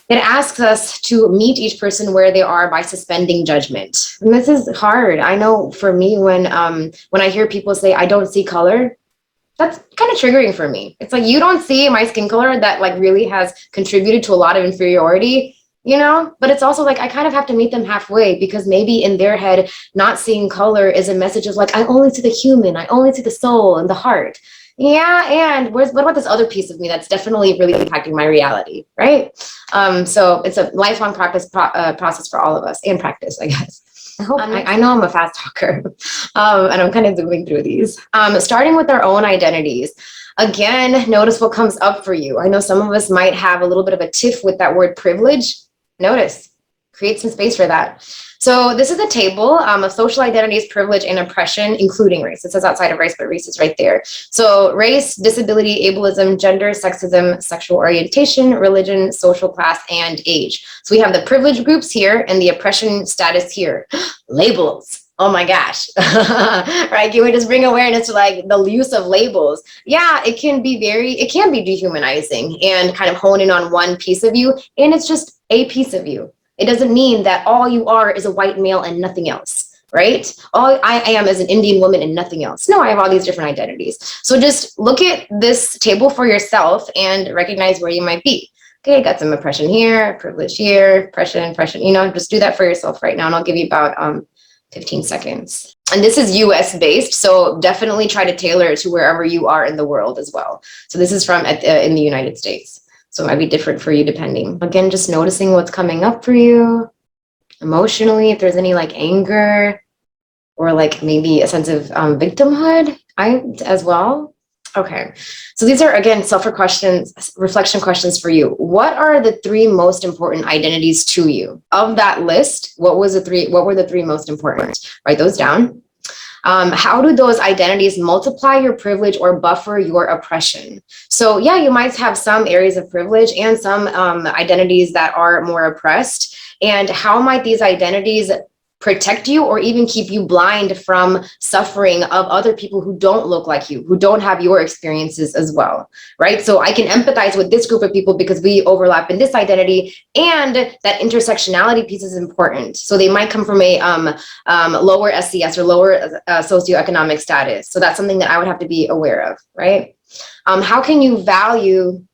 It asks us to meet each person where they are by suspending judgment. And this is hard. I know for me, when I hear people say, I don't see color, that's kind of triggering for me. It's like, you don't see my skin color that like really has contributed to a lot of inferiority, you know? But it's also like, I kind of have to meet them halfway, because maybe in their head, not seeing color is a message of like, I only see the human, I only see the soul and the heart. Yeah, and what about this other piece of me that's definitely really impacting my reality, right? So it's a lifelong process for all of us, and practice, I guess. I know I'm a fast talker, and I'm kind of zooming through these. Starting with our own identities. Again, notice what comes up for you. I know some of us might have a little bit of a tiff with that word privilege. Notice, create some space for that. So this is a table of social identities, privilege, and oppression, including race. It says outside of race, but race is right there. So race, disability, ableism, gender, sexism, sexual orientation, religion, social class, and age. So we have the privilege groups here and the oppression status here. Labels. Oh my gosh, right? Can we just bring awareness to like the use of labels? Yeah, it can be dehumanizing and kind of hone in on one piece of you. And it's just a piece of you. It doesn't mean that all you are is a white male and nothing else, right? All I am is an Indian woman and nothing else. No, I have all these different identities. So just look at this table for yourself and recognize where you might be. Okay, got some oppression here, privilege here, oppression, you know, just do that for yourself right now. And I'll give you about 15 seconds. And this is US based, so definitely try to tailor it to wherever you are in the world as well. So this is from in the United States. So it might be different for you depending. Again, just noticing what's coming up for you. emotionally, if there's any like anger or like maybe a sense of victimhood as well. Okay, so these are again reflection questions for you. What are the 3 most important identities to you? Of that list, what were the 3 most important? Write those down. How do those identities multiply your privilege or buffer your oppression? So yeah, you might have some areas of privilege and some identities that are more oppressed. And how might these identities protect you or even keep you blind from suffering of other people who don't look like you, who don't have your experiences as well, right? So I can empathize with this group of people because we overlap in this identity, and that intersectionality piece is important. So they might come from a lower SES or lower socioeconomic status. So that's something that I would have to be aware of, right? How can you value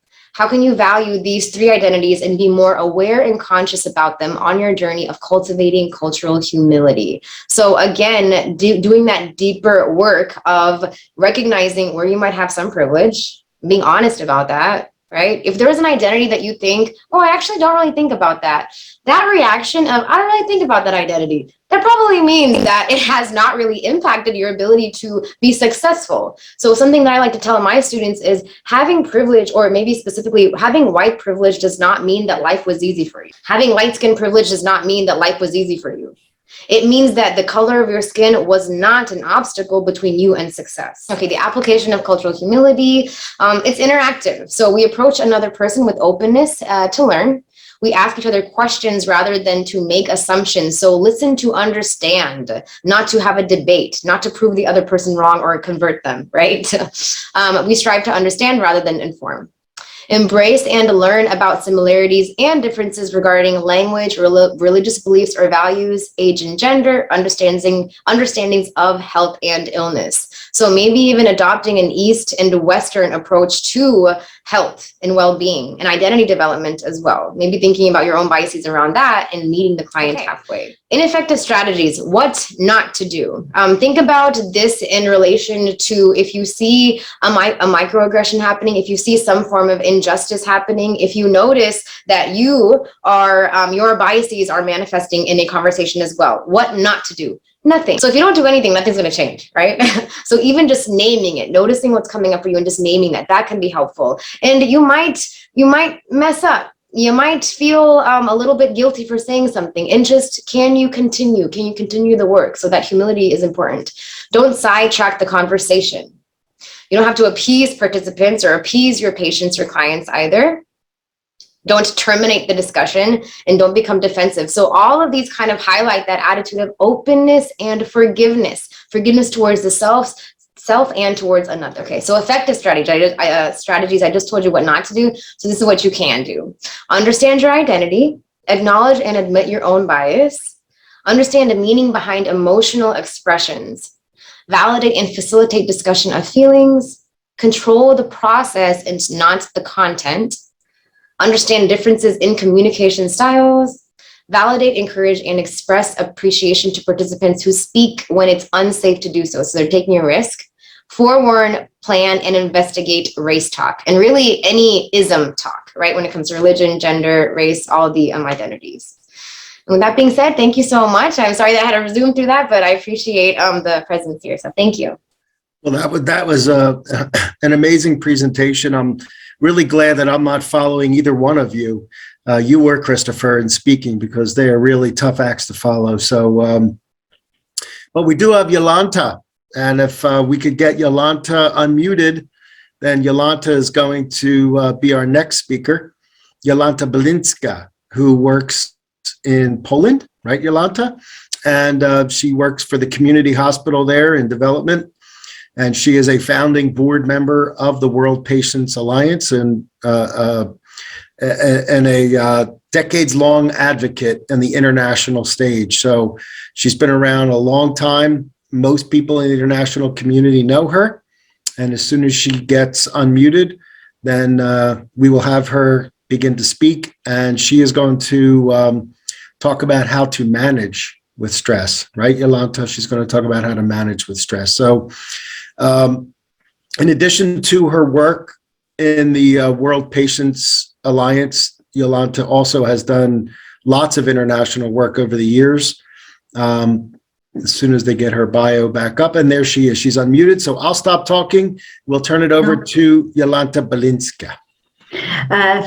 these 3 identities and be more aware and conscious about them on your journey of cultivating cultural humility? So again, doing that deeper work of recognizing where you might have some privilege, being honest about that, right? If there is an identity that you think, oh, I actually don't really think about that, that reaction of, I don't really think about that identity, that probably means that it has not really impacted your ability to be successful. So something that I like to tell my students is having privilege, or maybe specifically having white privilege, does not mean that life was easy for you. Having light skin privilege does not mean that life was easy for you. It means that the color of your skin was not an obstacle between you and success. Okay, the application of cultural humility, it's interactive. So we approach another person with openness to learn. We ask each other questions rather than to make assumptions. So listen to understand, not to have a debate, not to prove the other person wrong or convert them, right? We strive to understand rather than inform. Embrace and learn about similarities and differences regarding language, religious beliefs or values, age and gender, understandings of health and illness. So maybe even adopting an East and Western approach to health and well-being and identity development as well. Maybe thinking about your own biases around that and meeting the client halfway. Ineffective strategies, what not to do. Think about this in relation to if you see a microaggression happening, if you see some form of injustice happening, if you notice that you are, your biases are manifesting in a conversation as well, what not to do. Nothing. So if you don't do anything, nothing's going to change, right? So even just naming it, noticing what's coming up for you and just naming that can be helpful. And you might mess up. You might feel a little bit guilty for saying something, and just, can you continue? Can you continue the work? So that humility is important. Don't sidetrack the conversation. You don't have to appease participants or appease your patients or clients either. Don't terminate the discussion and don't become defensive. So all of these kind of highlight that attitude of openness and forgiveness towards the self and towards another. Okay, so effective strategies. I just told you what not to do. So this is what you can do. Understand your identity, acknowledge and admit your own bias, understand the meaning behind emotional expressions, validate and facilitate discussion of feelings, control the process and not the content, understand differences in communication styles, validate, encourage, and express appreciation to participants who speak when it's unsafe to do so. So they're taking a risk. Forewarn, plan, and investigate race talk, and really any ism talk, right? When it comes to religion, gender, race, all the identities. And with that being said, thank you so much. I'm sorry that I had to zoom through that, but I appreciate the presence here. So thank you. Well, that was an amazing presentation. I'm really glad that I'm not following either one of you. You were, Christopher, in speaking, because they are really tough acts to follow. So, but we do have Yolanta. And if we could get Yolanta unmuted, then Yolanta is going to be our next speaker, Yolanta Belinska, who works in Poland, right, Yolanta? And she works for the community hospital there in development. And she is a founding board member of the World Patients Alliance and a decades-long advocate in the international stage. So she's been around a long time. Most people in the international community know her. And as soon as she gets unmuted, then we will have her begin to speak. And she is going to talk about how to manage with stress, right, Yolanta? She's going to talk about how to manage with stress. So in addition to her work in the World Patients Alliance, Yolanta also has done lots of international work over the years. As soon as they get her bio back up, and there she is. She's unmuted, so I'll stop talking. We'll turn it over to Jolanta Balinska.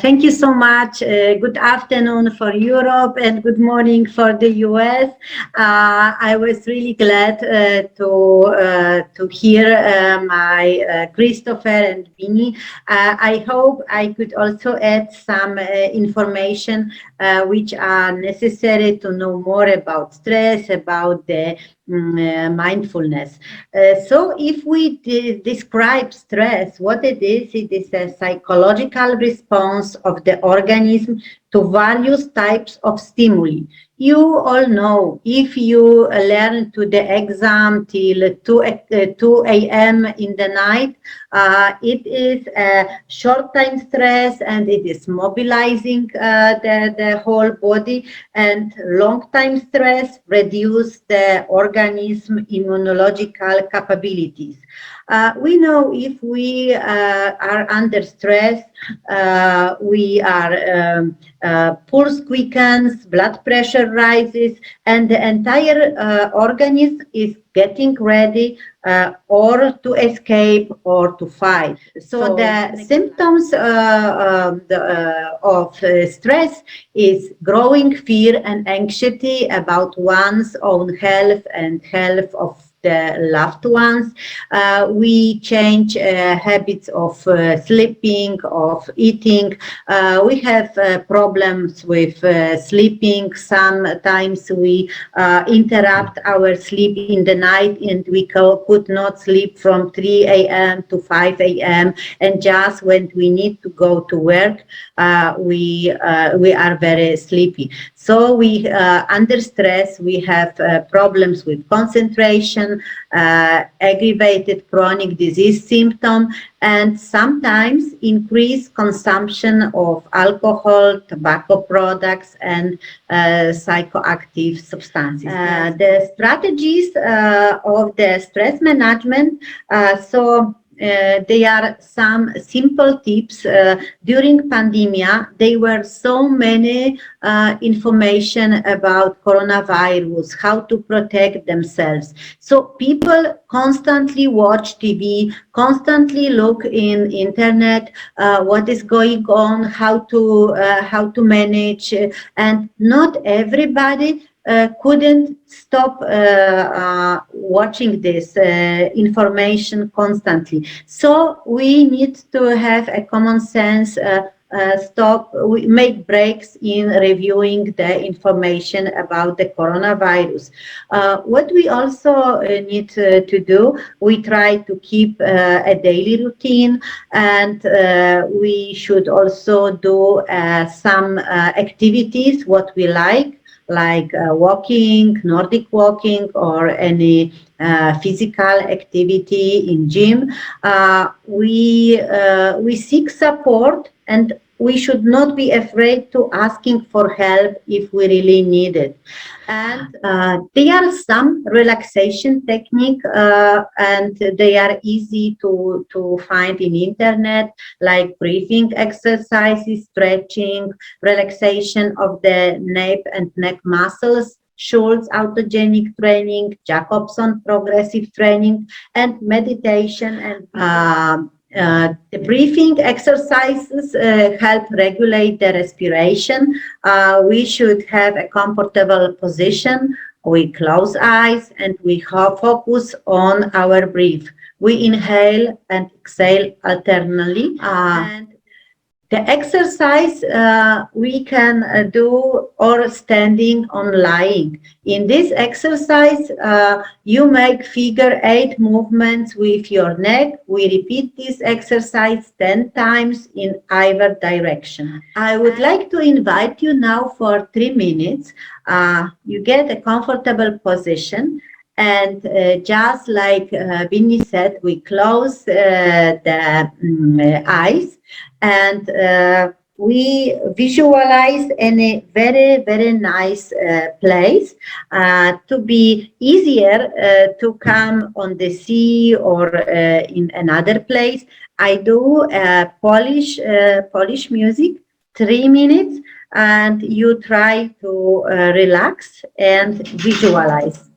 Thank you so much. Good afternoon for Europe and good morning for the US. I was really glad to hear my Christopher and Bini. I hope I could also add some information which are necessary to know more about stress, about the mindfulness. So if we describe stress, what it is a psychological response of the organism to various types of stimuli. You all know, if you learn to the exam till 2 a.m. in the night, it is a short-time stress and it is mobilizing the whole body, and long-time stress reduce the organism immunological capabilities. We know if we are under stress, we are pulse quickens, blood pressure rises, and the entire organism is getting ready or to escape or to fight. So the symptoms of stress is growing fear and anxiety about one's own health and health of the loved ones. We change habits of sleeping, of eating. We have problems with sleeping. Sometimes we interrupt our sleep in the night and we could not sleep from 3 a.m. to 5 a.m. And just when we need to go to work, we are very sleepy. So we under stress, we have problems with concentration, aggravated chronic disease symptom, and sometimes increased consumption of alcohol, tobacco products, and psychoactive substances. The strategies of the stress management, there are some simple tips. During pandemia, there were so many information about coronavirus, how to protect themselves. So people constantly watch TV, constantly look in internet, what is going on, how to manage, and not everybody couldn't stop watching this information constantly. So we need to have a common sense, we make breaks in reviewing the information about the coronavirus. What we also need to do, we try to keep a daily routine, and we should also do some activities what we like walking, Nordic walking, or any physical activity in gym. We seek support, and we should not be afraid to asking for help if we really need it. And there are some relaxation technique, and they are easy to find in internet, like breathing exercises, stretching, relaxation of the nape and neck muscles, Schultz autogenic training, Jacobson progressive training, and meditation. And the breathing exercises help regulate the respiration. We should have a comfortable position. We close eyes and we focus on our breath. We inhale and exhale alternately. And the exercise we can do or standing or lying. In this exercise, you make figure 8 movements with your neck. We repeat this exercise 10 times in either direction. I would like to invite you now for 3 minutes. You get a comfortable position. And just like Bini said, we close the eyes, and we visualize in a very, very nice place to be easier to come on the sea or in another place. I do Polish music. 3 minutes, and you try to relax and visualize.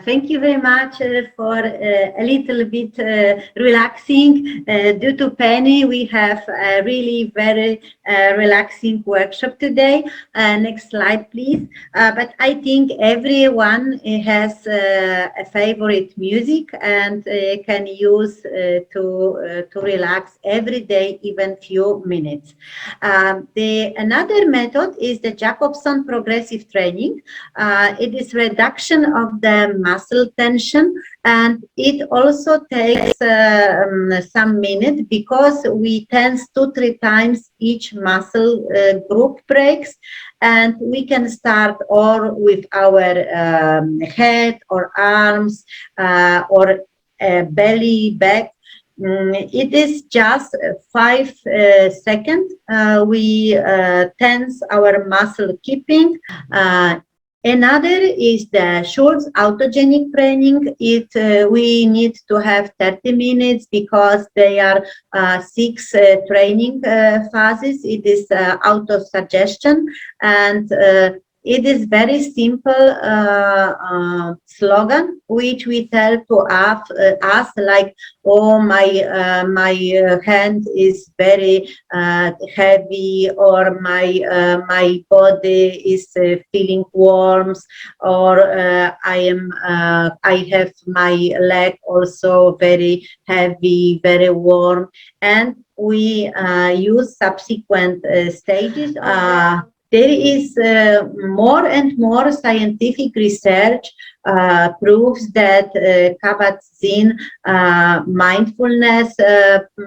Thank you very much for a little bit relaxing. Due to Penny, we have a really very relaxing workshop today. Next slide, please. But I think everyone has a favorite music and can use to relax every day, even few minutes. Another method is the Jacobson progressive training. It is reduction of the muscle tension, and it also takes some minutes because we tense 2-3 times each muscle group breaks, and we can start or with our head or arms or belly, back. It is just 5 seconds. We tense our muscle keeping. Another is the Schulz autogenic training. We need to have 30 minutes because they are 6 training phases. It is auto-suggestion, and it is very simple slogan which we tell to us like, oh, my hand is very heavy, or my body is feeling warm, or I have my leg also very heavy, very warm, and we use subsequent stages. There is more and more scientific research proves that Kabat-Zinn mindfulness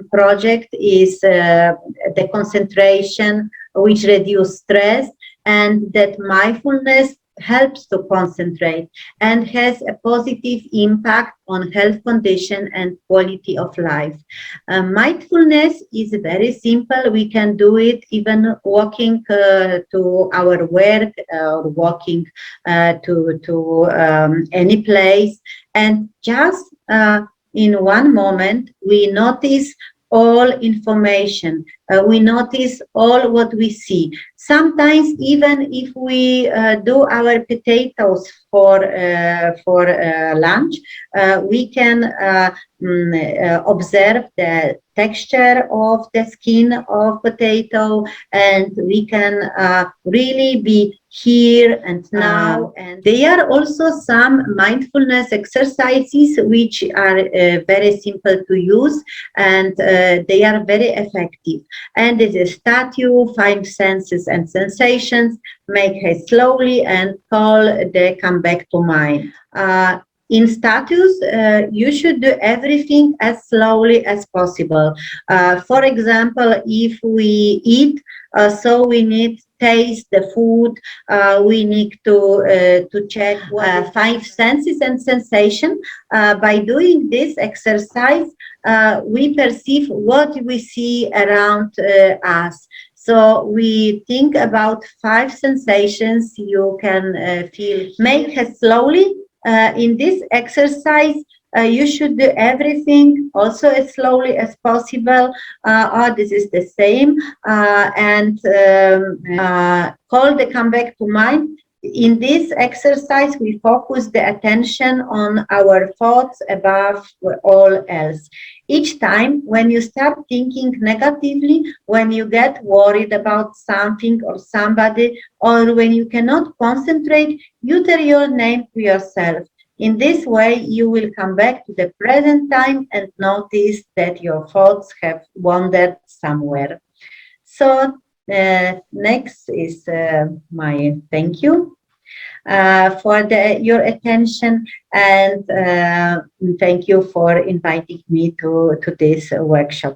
project is the concentration which reduces stress, and that mindfulness helps to concentrate and has a positive impact on health condition and quality of life. Mindfulness is very simple. We can do it even walking to our work or walking to any place, and just in one moment we notice all information. We notice all what we see. Sometimes even if we do our potatoes for lunch, we can observe the texture of the skin of potato, and we can really be here and now. And there are also some mindfulness exercises which are very simple to use, and they are very effective. And it is statue, 5 senses and sensations, make haste slowly, and call they come back to mind. In status, you should do everything as slowly as possible. For example, if we eat, so we need taste the food. We need to check 5 senses and sensation. By doing this exercise, we perceive what we see around us. So we think about 5 sensations you can feel. Make it slowly. In this exercise, you should do everything also as slowly as possible. This is the same. And call the comeback to mind. In this exercise, we focus the attention on our thoughts above all else. Each time when you start thinking negatively, when you get worried about something or somebody, or when you cannot concentrate, you tell your name to yourself. In this way, you will come back to the present time and notice that your thoughts have wandered somewhere. So next is my thank you for your attention, and thank you for inviting me to this workshop.